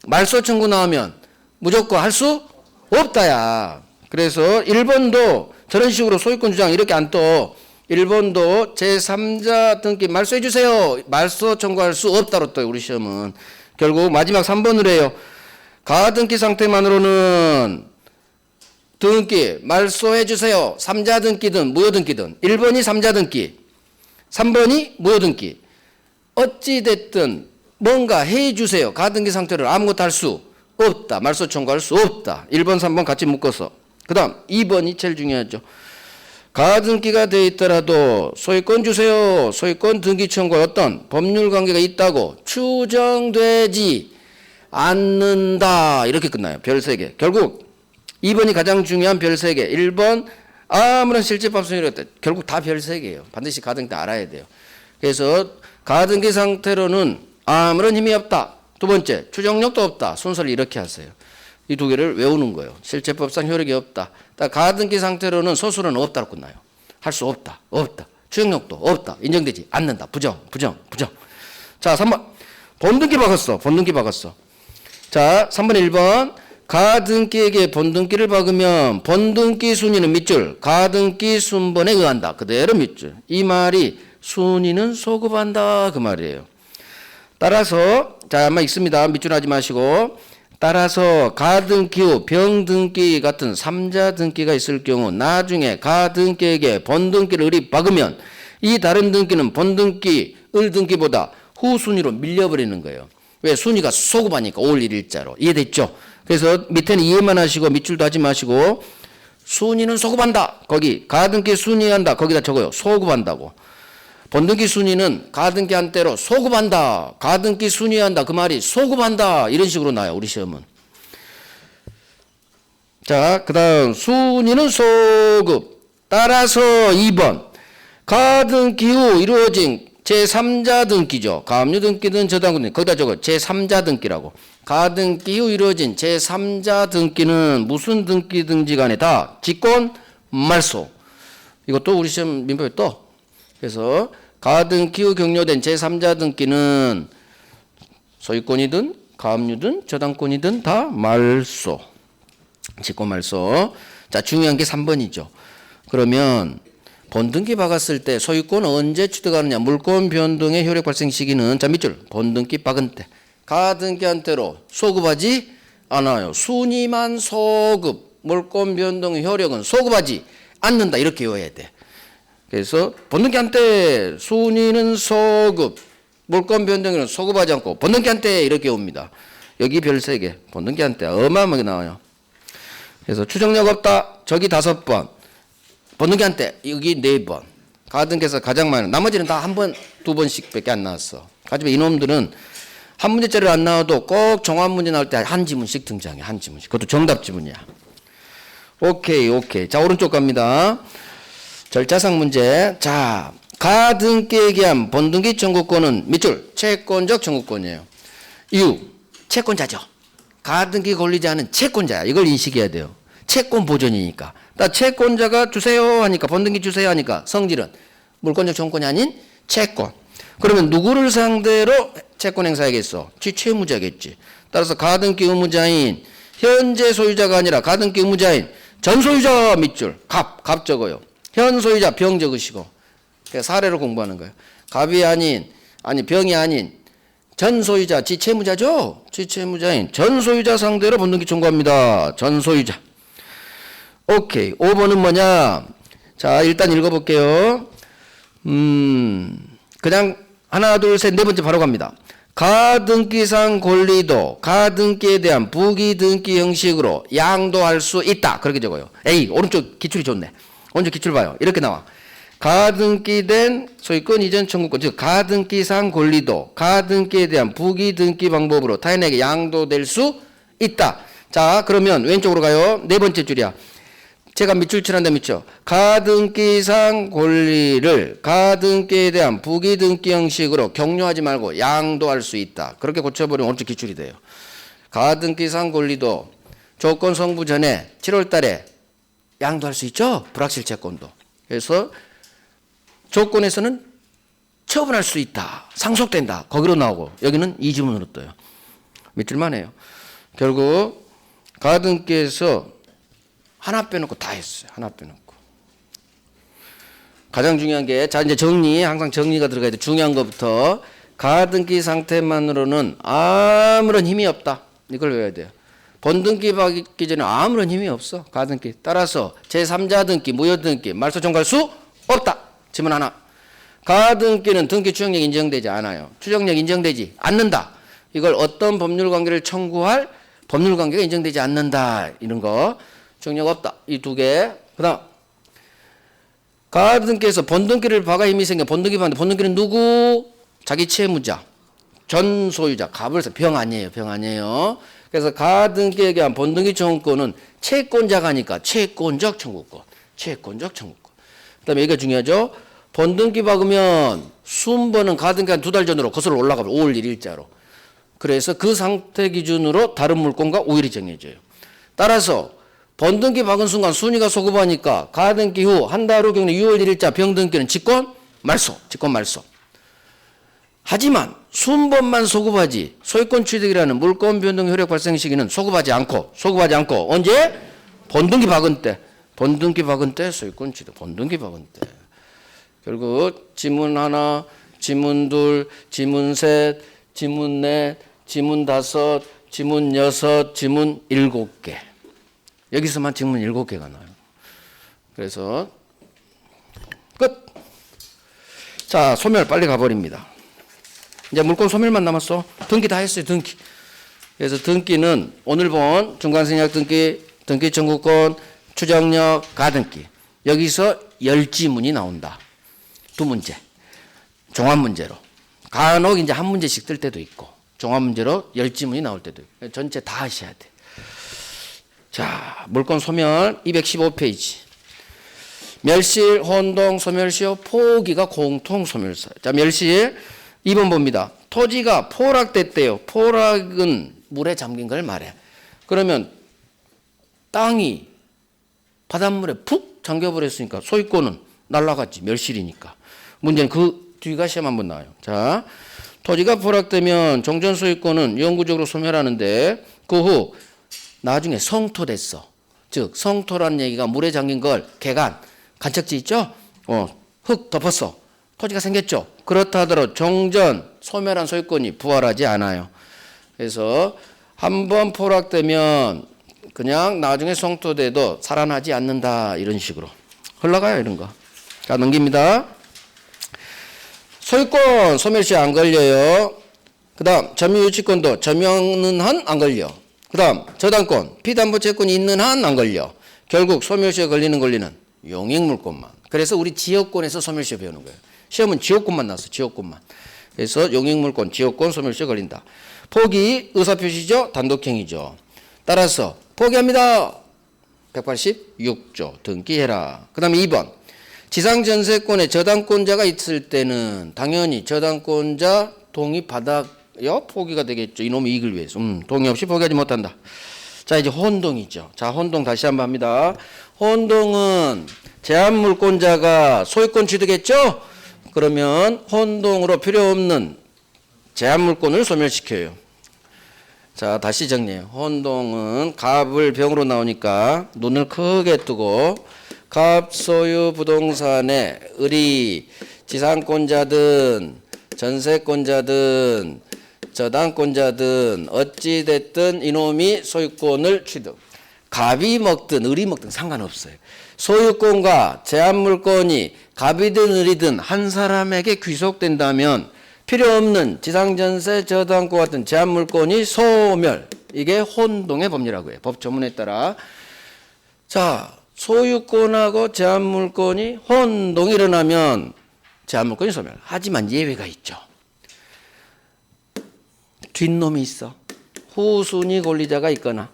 말소 청구 나오면 무조건 할 수 없다야. 그래서 1번도 저런 식으로 소유권 주장 이렇게 안 떠. 1번도 제3자 등기 말소해 주세요. 말소 청구할 수 없다로 떠요. 우리 시험은. 결국 마지막 3번으로 해요. 가등기 상태만으로는 등기 말소해 주세요. 3자 등기든 무효 등기든 1번이 3자 등기 3번이 무효 등기 어찌 됐든 뭔가 해 주세요. 가등기 상태로 아무것도 할 수 없다. 말소 청구할 수 없다. 1번 3번 같이 묶어서 그 다음 2번이 제일 중요하죠. 가등기가 되어 있더라도 소유권 주세요. 소유권 등기 청구에 어떤 법률 관계가 있다고 추정되지 않는다. 이렇게 끝나요. 별 3개. 결국 2번이 가장 중요한 별 3개. 1번 아무런 실제법 성립이 없다. 결국 다 별 3개예요. 반드시 가등기 알아야 돼요. 그래서 가등기 상태로는 아무런 힘이 없다. 두 번째 추정력도 없다. 순서를 이렇게 하세요. 이 두 개를 외우는 거예요. 실제법상 효력이 없다. 가등기 상태로는 소수는 없다로 끝나요. 할 수 없다. 없다. 추정력도 없다. 인정되지 않는다. 부정. 자 3번 본등기 박았어. 본등기 박았어. 자 3번 1번 가등기에게 본등기를 박으면 본등기 순위는 밑줄 가등기 순번에 의한다. 그대로 밑줄. 이 말이 순위는 소급한다 그 말이에요. 따라서 자 아마 있습니다. 밑줄 하지 마시고 따라서 가등기 후 병등기 같은 3자 등기가 있을 경우 나중에 가등기에게 본등기를 의리 박으면 이 다른 등기는 본등기 을등기보다 후순위로 밀려버리는 거예요. 왜? 순위가 소급하니까 5월 1일자로. 이해됐죠? 그래서 밑에는 이해만 하시고 밑줄도 하지 마시고 순위는 소급한다. 거기 가등기 순위한다. 거기다 적어요. 소급한다고. 본등기 순위는 가등기 한대로 소급한다. 가등기 순위한다. 그 말이 소급한다. 이런 식으로 나와요. 우리 시험은. 자, 그 다음 순위는 소급. 따라서 2번 가등기 후 이루어진 제3자 등기죠. 가압류 등기든 저당권 등기. 거기다 적어. 제3자 등기라고. 가등기 후 이루어진 제3자 등기는 무슨 등기든지 간에 다 직권 말소. 이것도 우리 시험 민법에 또. 그래서 가등기 후 격려된 제3자 등기는 소유권이든 가압류든 저당권이든 다 말소. 직권 말소. 자, 중요한 게 3번이죠. 그러면 본등기 박았을 때 소유권 언제 취득하느냐. 물권 변동의 효력 발생 시기는 자 밑줄 본등기 박은 때. 가등기한테로 소급하지 않아요. 순위만 소급. 물권 변동의 효력은 소급하지 않는다. 이렇게 외워야 돼. 그래서 본등기한테 순위는 소급. 물권 변동에는 소급하지 않고 본등기한테 이렇게 옵니다. 여기 별 3개. 본등기한테 어마어마하게 나와요. 그래서 추정력 없다. 저기 5번. 본등기한테 여기 4번. 가등기에서 가장 많은. 나머지는 다 한 번, 2번씩 밖에 안 나왔어. 하지만 이놈들은 한 문제짜리를 안 나와도 꼭 종합 문제 나올 때 한 지문씩 등장해. 한 지문씩. 그것도 정답 지문이야. 오케이. 자, 오른쪽 갑니다. 절차상 문제. 자, 가등기에 의한 본등기 청구권은 밑줄 채권적 청구권이에요. 이유 채권자죠. 가등기 권리자는 채권자야. 이걸 인식해야 돼요. 채권 보존이니까. 나 채권자가 주세요 하니까 본등기 주세요 하니까 성질은 물권적 청구권이 아닌 채권. 그러면 누구를 상대로 채권 행사하겠어? 채무자겠지. 따라서 가등기 의무자인 현재 소유자가 아니라 가등기 의무자인 전 소유자 밑줄 갑 적어요. 현 소유자 병 적으시고. 사례로 공부하는 거예요. 갑이 아닌 병이 아닌 전 소유자 지채무자죠. 지채무자인 전 소유자 상대로 본등기 청구합니다. 전 소유자. 오케이. 5번은 뭐냐? 자, 일단 읽어볼게요. 그냥 하나, 둘, 셋, 네 번째 바로 갑니다. 가등기상 권리도 가등기에 대한 부기등기 형식으로 양도할 수 있다. 그렇게 적어요. 에이, 오른쪽 기출이 좋네. 오른쪽 기출 봐요. 이렇게 나와. 가등기된 소유권 이전 청구권, 즉 가등기상 권리도 가등기에 대한 부기등기 방법으로 타인에게 양도될 수 있다. 자, 그러면 왼쪽으로 가요. 네 번째 줄이야. 제가 밑줄 칠한다 밑줄. 가등기상 권리를 가등기에 대한 부기등기 형식으로 격려하지 말고 양도할 수 있다. 그렇게 고쳐버리면 오른쪽 기출이 돼요. 가등기상 권리도 조건 성부 전에 7월 달에 양도할 수 있죠. 불확실 채권도. 그래서 조건에서는 처분할 수 있다. 상속된다. 거기로 나오고 여기는 이 지문으로 떠요. 믿을만 해요. 결국 가등기에서 하나 빼놓고 다 했어요. 하나 빼놓고. 가장 중요한 게, 자, 이제 정리, 항상 정리가 들어가야 돼. 중요한 것부터. 가등기 상태만으로는 아무런 힘이 없다. 이걸 외워야 돼요. 본등기 받기 전에 아무런 힘이 없어. 가등기. 따라서 제3자 등기, 무효 등기, 말소 종갈 수 없다. 지문 하나. 가등기는 등기 추정력 인정되지 않아요. 추정력 인정되지 않는다. 이걸 어떤 법률관계를 청구할 법률관계가 인정되지 않는다. 이런 거. 추정력 없다. 이 두 개. 그 다음. 가등기에서 본등기를 봐가 힘이 생겨. 본등기 봤는데 본등기는 누구? 자기 채무자. 전 소유자. 갑을 써. 병 아니에요. 병 아니에요. 그래서 가등기에 대한 본등기 청구권은 채권자가니까 채권적 청구권. 채권적 청구권. 그 다음에 이게 중요하죠. 본등기 박으면 순번은 가등기 한 2달 전으로 거슬러 올라가요. 5월 1일자로. 그래서 그 상태 기준으로 다른 물건과 우율이 정해져요. 따라서 본등기 박은 순간 순위가 소급하니까 가등기 후 한 달 후 경리 6월 1일자 병등기는 직권 말소. 직권 말소. 하지만 순번만 소급하지 소유권 취득이라는 물권 변동 효력 발생 시기는 소급하지 않고 언제? 본등기 박은 때. 본등기 박은 때 소유권 취득. 본등기 박은 때. 결국 지문 하나, 지문 둘, 지문 셋, 지문 넷, 지문 다섯, 지문 여섯, 지문 7개. 여기서만 지문 7개가 나와요. 그래서 끝. 자, 소멸 빨리 가버립니다. 이제 물권 소멸만 남았어. 등기 다 했어요. 등기. 그래서 등기는 오늘 본 중간생략 등기, 등기 청구권, 추정력, 가등기. 여기서 10지문이 나온다. 2문제. 종합 문제로. 간혹 이제 한 문제씩 뜰 때도 있고, 종합 문제로 10지문이 나올 때도 있고. 전체 다 하셔야 돼. 자, 물권 소멸 215페이지. 멸실, 혼동, 소멸시효, 포기가 공통 소멸사. 자, 멸실 2번 봅니다. 토지가 포락됐대요. 포락은 물에 잠긴 걸 말해. 그러면 땅이 바닷물에 푹 잠겨버렸으니까 소유권은 날라갔지. 멸실이니까. 문제는 그 뒤가 시험 한번 나와요. 자, 토지가 포락되면 종전 소유권은 영구적으로 소멸하는데 그 후 나중에 성토됐어. 즉 성토라는 얘기가 물에 잠긴 걸 개간, 간척지 있죠? 흙 덮었어. 토지가 생겼죠. 그렇다 하더라도 종전 소멸한 소유권이 부활하지 않아요. 그래서 한번 포락되면 그냥 나중에 성토돼도 살아나지 않는다. 이런 식으로 흘러가요. 이런 거. 자, 넘깁니다. 소유권 소멸시 안 걸려요. 그 다음 점유유치권도 점유하는 한 안 걸려. 그 다음 저당권 피담보채권이 있는 한 안 걸려. 결국 소멸시에 걸리는 권리는 용익물권만. 그래서 우리 지역권에서 소멸시에 배우는 거예요. 시험은 지역권만 나왔어. 지역권만. 그래서 용익물권 지역권 소멸시에 걸린다. 포기 의사표시죠. 단독행위죠. 따라서 포기합니다. 186조 등기해라. 그 다음에 2번 지상전세권에 저당권자가 있을 때는 당연히 저당권자 동의 받아야 포기가 되겠죠. 이놈의 이익을 위해서. 동의 없이 포기하지 못한다. 자, 이제 혼동이죠. 자, 혼동 다시 한번 합니다. 혼동은 제한물권자가 소유권 취득했죠? 그러면 혼동으로 필요 없는 제한물권을 소멸시켜요. 자, 다시 정리해요. 혼동은 갑을 병으로 나오니까 눈을 크게 뜨고 갑 소유 부동산의 을이 지상권자든 전세권자든 저당권자든 어찌됐든 이놈이 소유권을 취득. 갑이 먹든 을이 먹든 상관없어요. 소유권과 제한물권이 갑이든 을이든 한 사람에게 귀속된다면 필요 없는 지상전세 저당권 같은 제한물권이 소멸. 이게 혼동의 법리라고 해요. 법 조문에 따라. 자, 소유권하고 제한물권이 혼동이 일어나면 제한물권이 소멸. 하지만 예외가 있죠. 뒷놈이 있어. 후순위 권리자가 있거나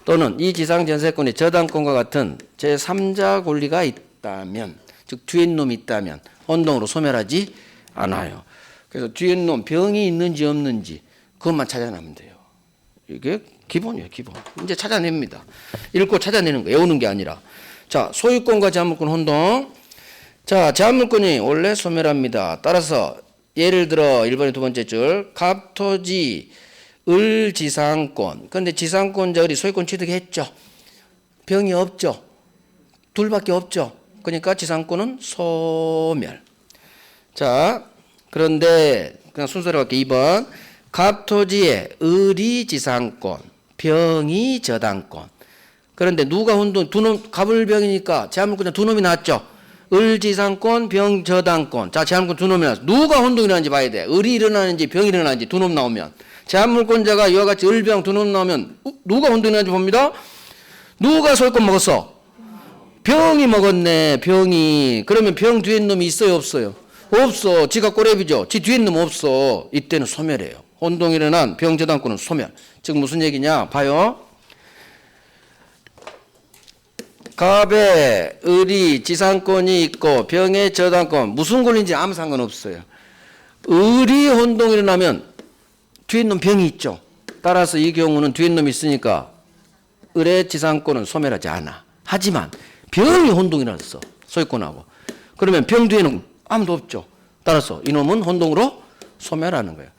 또는 이 지상전세권의 저당권과 같은 제3자 권리가 있다면, 즉 뒷놈이 있다면 혼동으로 소멸하지 않아요. 그래서 뒷놈 병이 있는지 없는지 그것만 찾아내면 돼요. 이게 기본이에요, 기본. 이제 찾아냅니다. 읽고 찾아내는 거예요. 외우는 게 아니라. 자, 소유권과 제한물권 혼동. 자, 제한물권이 원래 소멸합니다. 따라서 예를 들어 1번의 두 번째 줄 갑토지 을지상권. 그런데 지상권자 을이 소유권 취득했죠. 병이 없죠. 둘밖에 없죠. 그러니까 지상권은 소멸. 자, 그런데 그냥 순서로 갈게요. 2번 갑토지의 을이 지상권, 병이 저당권. 그런데 누가 혼돈? 두 놈, 갑을병이니까 제한물권 두 놈이 나왔죠. 을지상권, 병저당권. 자, 제한물권 두 놈이 나왔어. 누가 혼동이 일어나는지 봐야 돼. 을이 일어나는지 병이 일어나는지 두 놈 나오면. 제한물권자가 이와 같이 을병 두 놈 나오면 누가 혼동이 일어나는지 봅니다. 누가 소유권 먹었어? 병이 먹었네. 병이. 그러면 병 뒤에 놈이 있어요, 없어요? 없어. 지가 꼬레비죠. 지 뒤에 놈 없어. 이때는 소멸이에요. 혼동이 일어난 병저당권은 소멸. 즉 무슨 얘기냐? 봐요. 갑에 을이 지상권이 있고 병의 저당권 무슨 권리인지 아무 상관없어요. 을이 혼동이 일어나면 뒤에 놈 병이 있죠. 따라서 이 경우는 뒤에 놈이 있으니까 을의 지상권은 소멸하지 않아. 하지만 병이 혼동이 일어났어. 소유권하고. 그러면 병 뒤에는 아무도 없죠. 따라서 이놈은 혼동으로 소멸하는 거예요.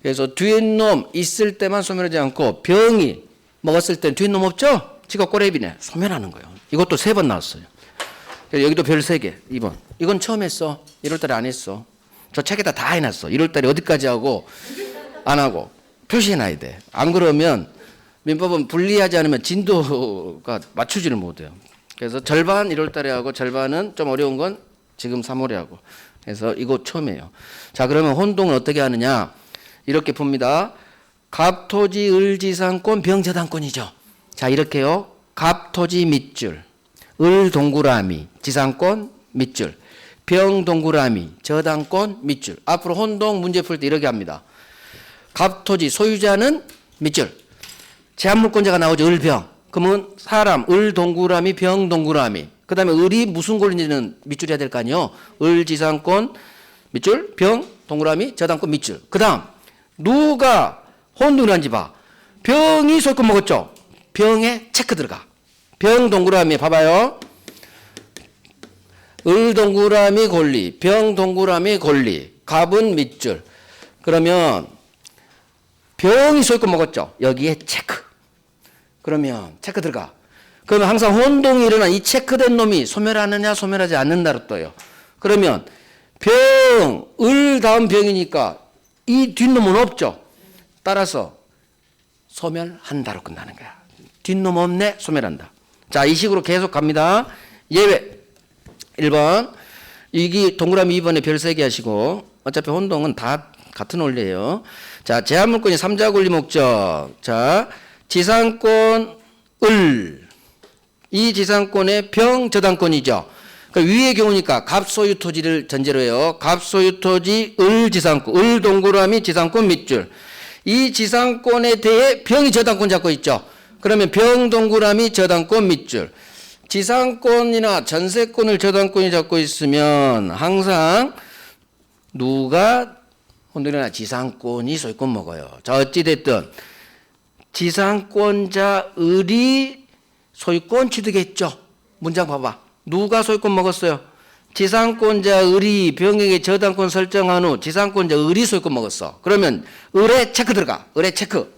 그래서 뒤에 놈 있을 때만 소멸하지 않고 병이 먹었을 땐 뒤에 놈 없죠? 지가 꼬레비네. 소멸하는 거예요. 이것도 3번 나왔어요. 여기도 별 3개. 2번. 이건 처음 했어. 1월달에 안 했어. 저 책에다 다 해놨어. 1월달에 어디까지 하고 안 하고 표시해놔야 돼. 안 그러면 민법은 분리하지 않으면 진도가 맞추지를 못해요. 그래서 절반 1월달에 하고 절반은 좀 어려운 건 지금 3월에 하고. 그래서 이거 처음이에요. 자, 그러면 혼동은 어떻게 하느냐? 이렇게 봅니다. 갑토지 을지상권 병저당권이죠. 자, 이렇게요. 갑토지 밑줄, 을 동그라미, 지상권 밑줄, 병 동그라미, 저당권 밑줄. 앞으로 혼동 문제 풀 때 이렇게 합니다. 갑토지 소유자는 밑줄, 제한물권자가 나오죠. 을병. 그러면 사람 을 동그라미, 병 동그라미. 그 다음에 을이 무슨 권리인지는 밑줄 해야 될 거 아니에요. 을 지상권 밑줄, 병 동그라미, 저당권 밑줄. 그 다음 누가 혼동을 한지 봐. 병이 소유권 먹었죠. 병에 체크 들어가. 병 동그라미 봐봐요. 을 동그라미 권리, 병 동그라미 권리, 갑은 밑줄. 그러면 병이 소유권 먹었죠. 여기에 체크. 그러면 체크 들어가. 그러면 항상 혼동이 일어난 이 체크된 놈이 소멸하느냐 소멸하지 않는다로 떠요. 그러면 병, 을 다음 병이니까 이 뒷놈은 없죠. 따라서 소멸한다로 끝나는 거야. 뒷놈 없네, 소멸한다. 자, 이 식으로 계속 갑니다. 예외. 1번. 이게 동그라미 2번에 별 3개 하시고, 어차피 혼동은 다 같은 원리예요. 자, 제한물권이 3자 권리 목적. 자, 지상권 을. 이 지상권의 병 저당권이죠. 그 위의 경우니까 갑소유 토지를 전제로 해요. 갑소유 토지 을 지상권. 을 동그라미 지상권 밑줄. 이 지상권에 대해 병이 저당권 잡고 있죠. 그러면 병 동그라미 저당권 밑줄. 지상권이나 전세권을 저당권이 잡고 있으면 항상 누가 혼돈이나 지상권이 소유권 먹어요. 자, 어찌됐든 지상권자 을이 소유권 취득했죠. 문장 봐봐. 누가 소유권 먹었어요? 지상권자 을이 병에게 저당권 설정한 후 지상권자 을이 소유권 먹었어. 그러면 을에 체크 들어가. 을에 체크.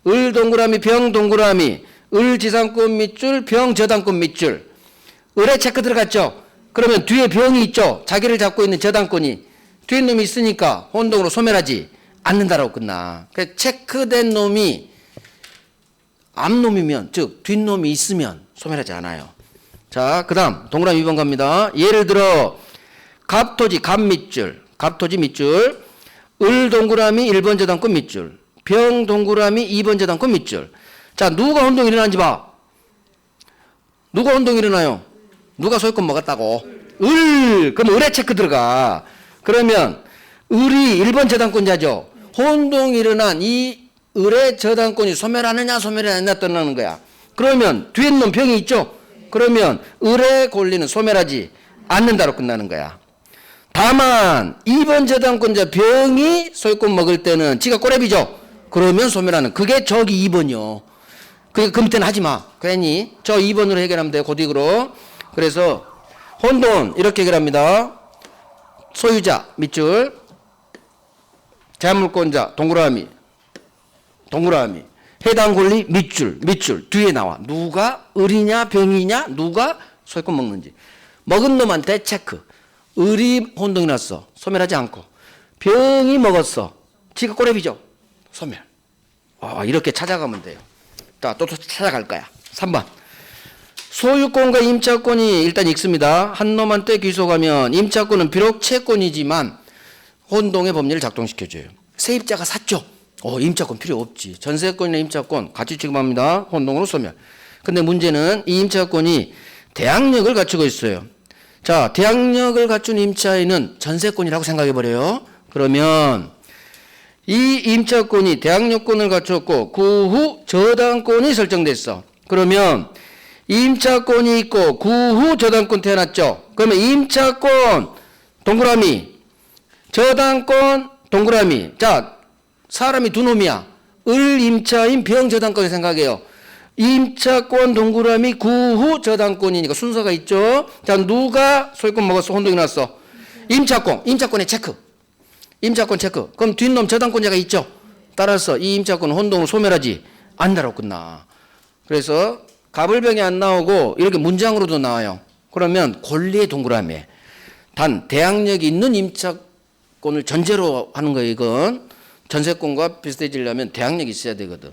을 동그라미 병 동그라미 을 지상권 밑줄 병 저당권 밑줄. 을에 체크 들어갔죠. 그러면 뒤에 병이 있죠. 자기를 잡고 있는 저당권이 뒤에 놈이 있으니까 혼동으로 소멸하지 않는다라고 끝나. 그래서 체크된 놈이 앞놈이면 즉 뒷놈이 있으면 소멸하지 않아요. 자, 그 다음 동그라미 2번 갑니다. 예를 들어 갑토지 갑 밑줄, 갑토지 밑줄, 을 동그라미 1번 저당권 밑줄, 병 동그라미 2번 저당권 밑줄. 자, 누가 혼동이 일어나는지 봐. 누가 혼동이 일어나요? 누가 소유권 먹었다고? 을. 그럼 을에 체크 들어가. 그러면 을이 1번 저당권자죠. 혼동이 일어난 이 을의 저당권이 소멸하느냐 소멸하지 않느냐 떠나는 거야. 그러면 뒤에 놈 병이 있죠. 그러면 을의 권리는 소멸하지 않는다로 끝나는 거야. 다만 2번 저당권자 병이 소유권 먹을 때는 지가 꼬레비죠. 그러면 소멸하는. 그게 저기 2번이요. 그 밑에는 하지 마. 괜히. 저 2번으로 해결하면 돼요. 고딕으로. 그래서 혼돈 이렇게 해결합니다. 소유자 밑줄, 제한물권자 동그라미, 동그라미, 해당 권리 밑줄, 밑줄 뒤에 나와. 누가 을이냐 병이냐, 누가 소유권 먹는지. 먹은 놈한테 체크. 을이 혼동이 났어. 소멸하지 않고. 병이 먹었어. 지가 꼬레비죠. 소멸. 이렇게 찾아가면 돼요. 자, 또 찾아갈 거야. 3번. 소유권과 임차권이 일단 있습니다. 한 놈한테 귀속하면 임차권은 비록 채권이지만 혼동의 법리를 작동시켜줘요. 세입자가 샀죠. 임차권 필요 없지. 전세권이나 임차권 같이 취급합니다. 혼동으로 소멸. 근데 문제는 이 임차권이 대항력을 갖추고 있어요. 자, 대항력을 갖춘 임차인은 전세권이라고 생각해버려요. 그러면 이 임차권이 대항력권을 갖췄고 그 후 저당권이 설정됐어. 그러면 임차권이 있고 그 후 저당권 태어났죠. 그러면 임차권 동그라미, 저당권 동그라미. 자, 사람이 두 놈이야. 을 임차인 병 저당권 생각해요. 임차권 동그라미 그 후 저당권이니까 순서가 있죠. 자, 누가 소유권 먹었어? 혼동이 났어. 임차권의 체크. 임차권 체크. 그럼 뒷놈 저당권자가 있죠. 따라서 이 임차권은 혼동을 소멸하지 않는다고 끝나. 그래서 가불병이 안 나오고 이렇게 문장으로도 나와요. 그러면 권리의 동그라미. 단 대항력이 있는 임차권을 전제로 하는 거예요. 이건 전세권과 비슷해지려면 대항력이 있어야 되거든.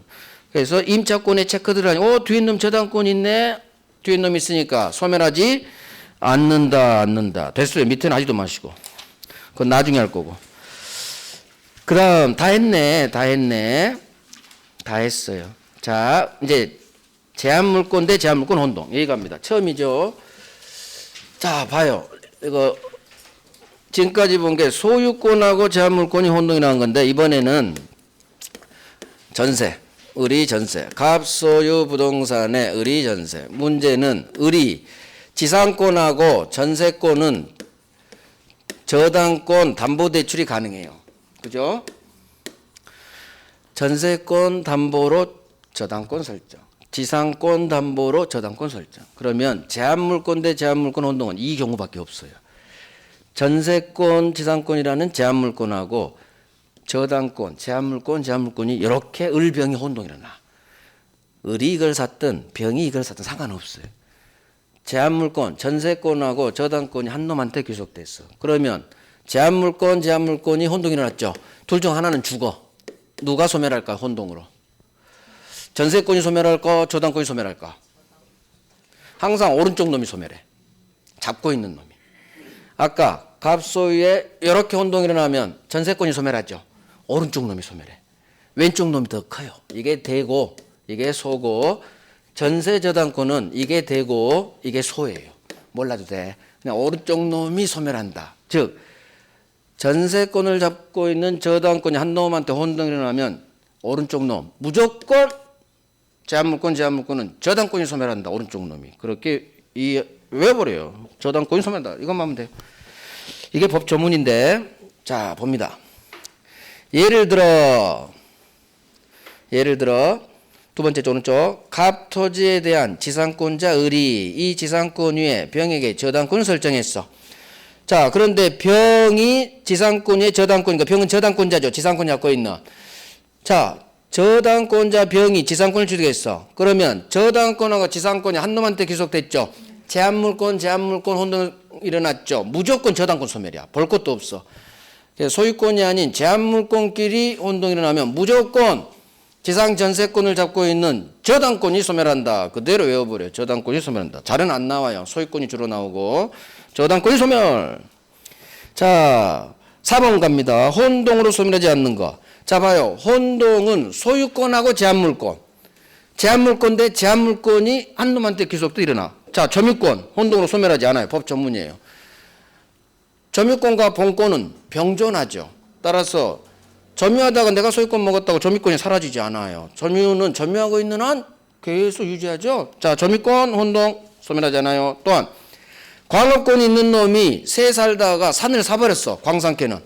그래서 임차권의 체크들을 하니 뒤에 놈 저당권 있네. 뒤에 놈 있으니까 소멸하지 않는다. 됐어요. 밑에는 하지도 마시고. 그건 나중에 할 거고. 그 다음 다 했어요. 자, 이제 제한물권 대 제한물권 혼동 얘기합니다. 처음이죠. 자, 봐요. 이거 지금까지 본 게 소유권하고 제한물권이 혼동이 나온 건데 이번에는 전세, 을이 전세, 갑소유 부동산의 을이 전세. 문제는 을이 지상권하고 전세권은 저당권 담보대출이 가능해요. 그죠? 전세권 담보로 저당권 설정, 지상권 담보로 저당권 설정. 그러면 제한물권 대 제한물권 혼동은 이 경우밖에 없어요. 전세권, 지상권이라는 제한물권하고 저당권, 제한물권이 이렇게 을병이 혼동이 일어나. 을이 이걸 샀든 병이 이걸 샀든 상관없어요. 제한물권, 전세권하고 저당권이 한 놈한테 귀속됐어. 그러면 제한물권이 혼동이 일어났죠. 둘 중 하나는 죽어. 누가 소멸할까? 혼동으로. 전세권이 소멸할까? 저당권이 소멸할까? 항상 오른쪽 놈이 소멸해. 잡고 있는 놈이. 아까 갑소유에 이렇게 혼동이 일어나면 전세권이 소멸하죠. 오른쪽 놈이 소멸해. 왼쪽 놈이 더 커요. 이게 대고 이게 소고, 전세 저당권은 이게 대고 이게 소예요. 몰라도 돼. 그냥 오른쪽 놈이 소멸한다. 즉 전세권을 잡고 있는 저당권이 한 놈한테 혼동이 일어나면 오른쪽 놈 무조건 제한물권은 저당권이 소멸한다. 오른쪽 놈이. 그렇게 외워버려요. 저당권이 소멸한다. 이것만 하면 돼요. 이게 법 조문인데, 자, 봅니다. 예를 들어 두 번째 오른쪽 갑토지에 대한 지상권자 을이 이 지상권 위에 병에게 저당권을 설정했어. 자, 그런데 병이 지상권 위에 저당권이니까 병은 저당권자죠. 지상권 잡고 있는. 자, 저당권자 병이 지상권을 취득했어. 그러면 저당권하고 지상권이 한 놈한테 귀속됐죠. 제한물권 혼동이 일어났죠. 무조건 저당권 소멸이야. 볼 것도 없어. 소유권이 아닌 제한물권끼리 혼동이 일어나면 무조건 지상 전세권을 잡고 있는 저당권이 소멸한다. 그대로 외워버려. 저당권이 소멸한다. 잘은 안 나와요. 소유권이 주로 나오고. 저당권이 소멸. 자, 4번 갑니다. 혼동으로 소멸하지 않는 거. 자, 봐요. 혼동은 소유권하고 제한물권. 제한물권 대 제한물권이 한 놈한테 귀속도 일어나. 자, 점유권. 혼동으로 소멸하지 않아요. 법 전문이에요. 점유권과 본권은 병존하죠. 따라서 점유하다가 내가 소유권 먹었다고 점유권이 사라지지 않아요. 점유는 점유하고 있는 한 계속 유지하죠. 자, 점유권 혼동 소멸하지 않아요. 또한 광업권이 있는 놈이 새 살다가 산을 사버렸어. 광산캐는.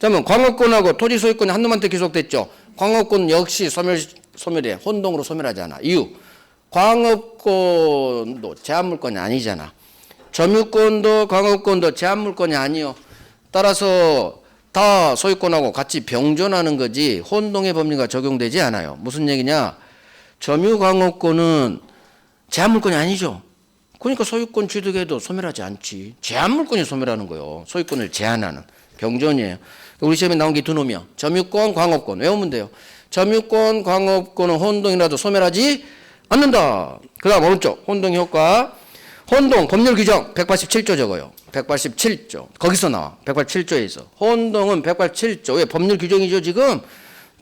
그러면 광업권하고 토지 소유권이 한 놈한테 귀속됐죠. 광업권 역시 소멸해. 혼동으로 소멸하지 않아. 이유. 광업권도 제한물권이 아니잖아. 점유권도 광업권도 제한물권이 아니요. 따라서 다 소유권하고 같이 병존하는 거지 혼동의 법리가 적용되지 않아요. 무슨 얘기냐? 점유광업권은 제한물권이 아니죠. 그러니까 소유권 취득에도 소멸하지 않지. 제한물권이 소멸하는 거예요. 소유권을 제한하는 병존이에요. 우리 시험에 나온 게 두 놈이야. 점유권, 광업권. 외우면 돼요. 점유권, 광업권은 혼동이라도 소멸하지 않는다. 그 다음 오른쪽 혼동 효과. 혼동 법률 규정 187조 적어요. 187조. 거기서 나와. 187조에서. 혼동은 187조의 법률 규정이죠. 지금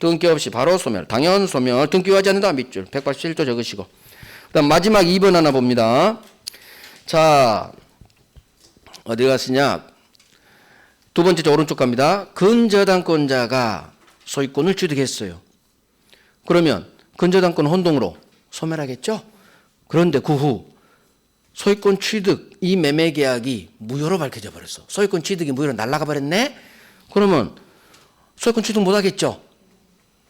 등기 없이 바로 소멸. 당연 소멸. 등기하지 않는다. 밑줄. 187조 적으시고. 그 다음 마지막 2번 하나 봅니다. 자, 어디 갔으냐? 두 번째 저 오른쪽 갑니다. 근저당권자가 소유권을 취득했어요. 그러면 근저당권 혼동으로 소멸하겠죠? 그런데 그 후 소유권 취득 이 매매 계약이 무효로 밝혀져 버렸어. 소유권 취득이 무효로 날아가 버렸네? 그러면 소유권 취득 못 하겠죠?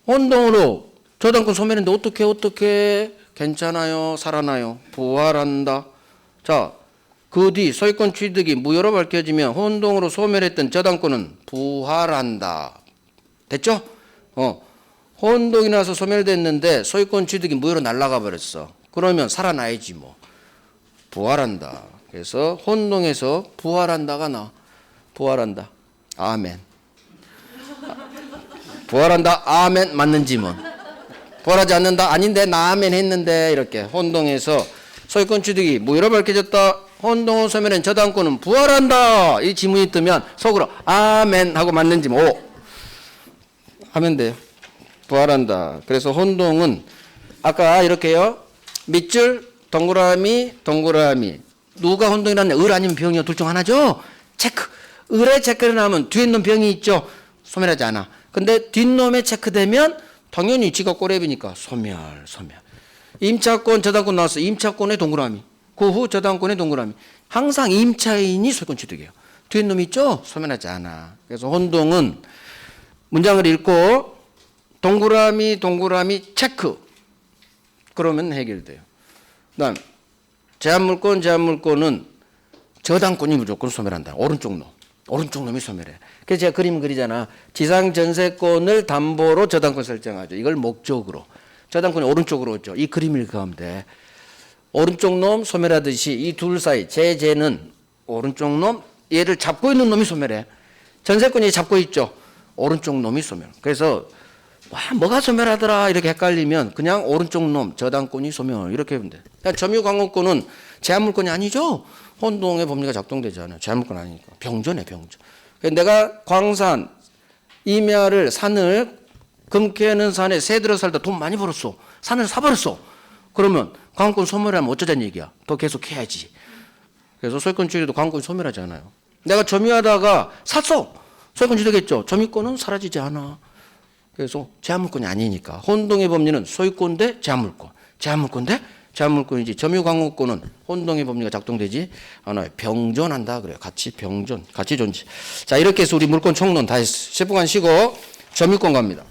혼동으로 저당권 소멸했는데 어떻게 괜찮아요? 살아나요? 부활한다. 자, 그 뒤 소유권 취득이 무효로 밝혀지면 혼동으로 소멸했던 저당권은 부활한다. 됐죠? 혼동이 나서 소멸됐는데 소유권 취득이 무효로 날아가 버렸어. 그러면 살아나야지 뭐. 부활한다. 그래서 혼동에서 부활한다가 나. 부활한다. 아멘. 부활한다. 아멘 맞는지 뭐. 부활하지 않는다. 아닌데 나 아멘 했는데 이렇게 혼동에서 소유권 취득이 무효로 밝혀졌다. 혼동으로 소멸한 저당권은 부활한다. 이 지문이 뜨면 속으로 아멘 하고 맞는지 뭐 하면 돼요. 부활한다. 그래서 혼동은 아까 이렇게요. 밑줄 동그라미 누가 혼동이라냐? 을 아니면 병이요. 둘 중 하나죠. 체크. 을에 체크를 하면 뒤에 놈 병이 있죠. 소멸하지 않아. 근데 뒷놈에 체크되면 당연히 지가 꼬랩이니까 소멸. 임차권 저당권 나왔어. 임차권의 동그라미. 그 후 저당권의 동그라미. 항상 임차인이 소유권 취득이에요. 뒤에 놈 있죠. 소멸하지 않아. 그래서 혼동은 문장을 읽고 동그라미 체크. 그러면 해결돼요. 그다음 제한물권은 저당권이 무조건 소멸한다. 오른쪽 놈이 소멸해. 그래서 제가 그림 그리잖아. 지상전세권을 담보로 저당권 설정하죠. 이걸 목적으로. 저당권이 오른쪽으로 오죠. 이 그림을 그으면 돼. 오른쪽 놈 소멸하듯이 이 둘 사이 제는 오른쪽 놈 얘를 잡고 있는 놈이 소멸해. 전세권이 잡고 있죠. 오른쪽 놈이 소멸. 그래서 뭐가 소멸하더라 이렇게 헷갈리면 그냥 오른쪽 놈 저당권이 소멸 이렇게 하면 돼. 그러니까 점유광업권은 제한물권이 아니죠. 혼동의 법리가 작동되지 않아요. 제한물권 아니니까. 병존해. 내가 광산 임야를 산을 금캐는 산에 새 들어 살다 돈 많이 벌었어. 산을 사버렸어. 그러면 광업권 소멸하면 어쩌자는 얘기야. 더 계속 해야지. 그래서 소유권 취득도 광업권이 소멸하지 않아요. 내가 점유하다가 샀어. 소유권 취득했죠. 점유권은 사라지지 않아. 그래서 제한물권이 아니니까. 혼동의 법리는 소유권 대 제한물권. 제한물권이지. 점유광업권은 혼동의 법리가 작동되지 않아요. 병존한다 그래요. 같이 병존, 같이 존재. 자, 이렇게 해서 우리 물권 총론 다 했어. 10분간 쉬고 점유권 갑니다.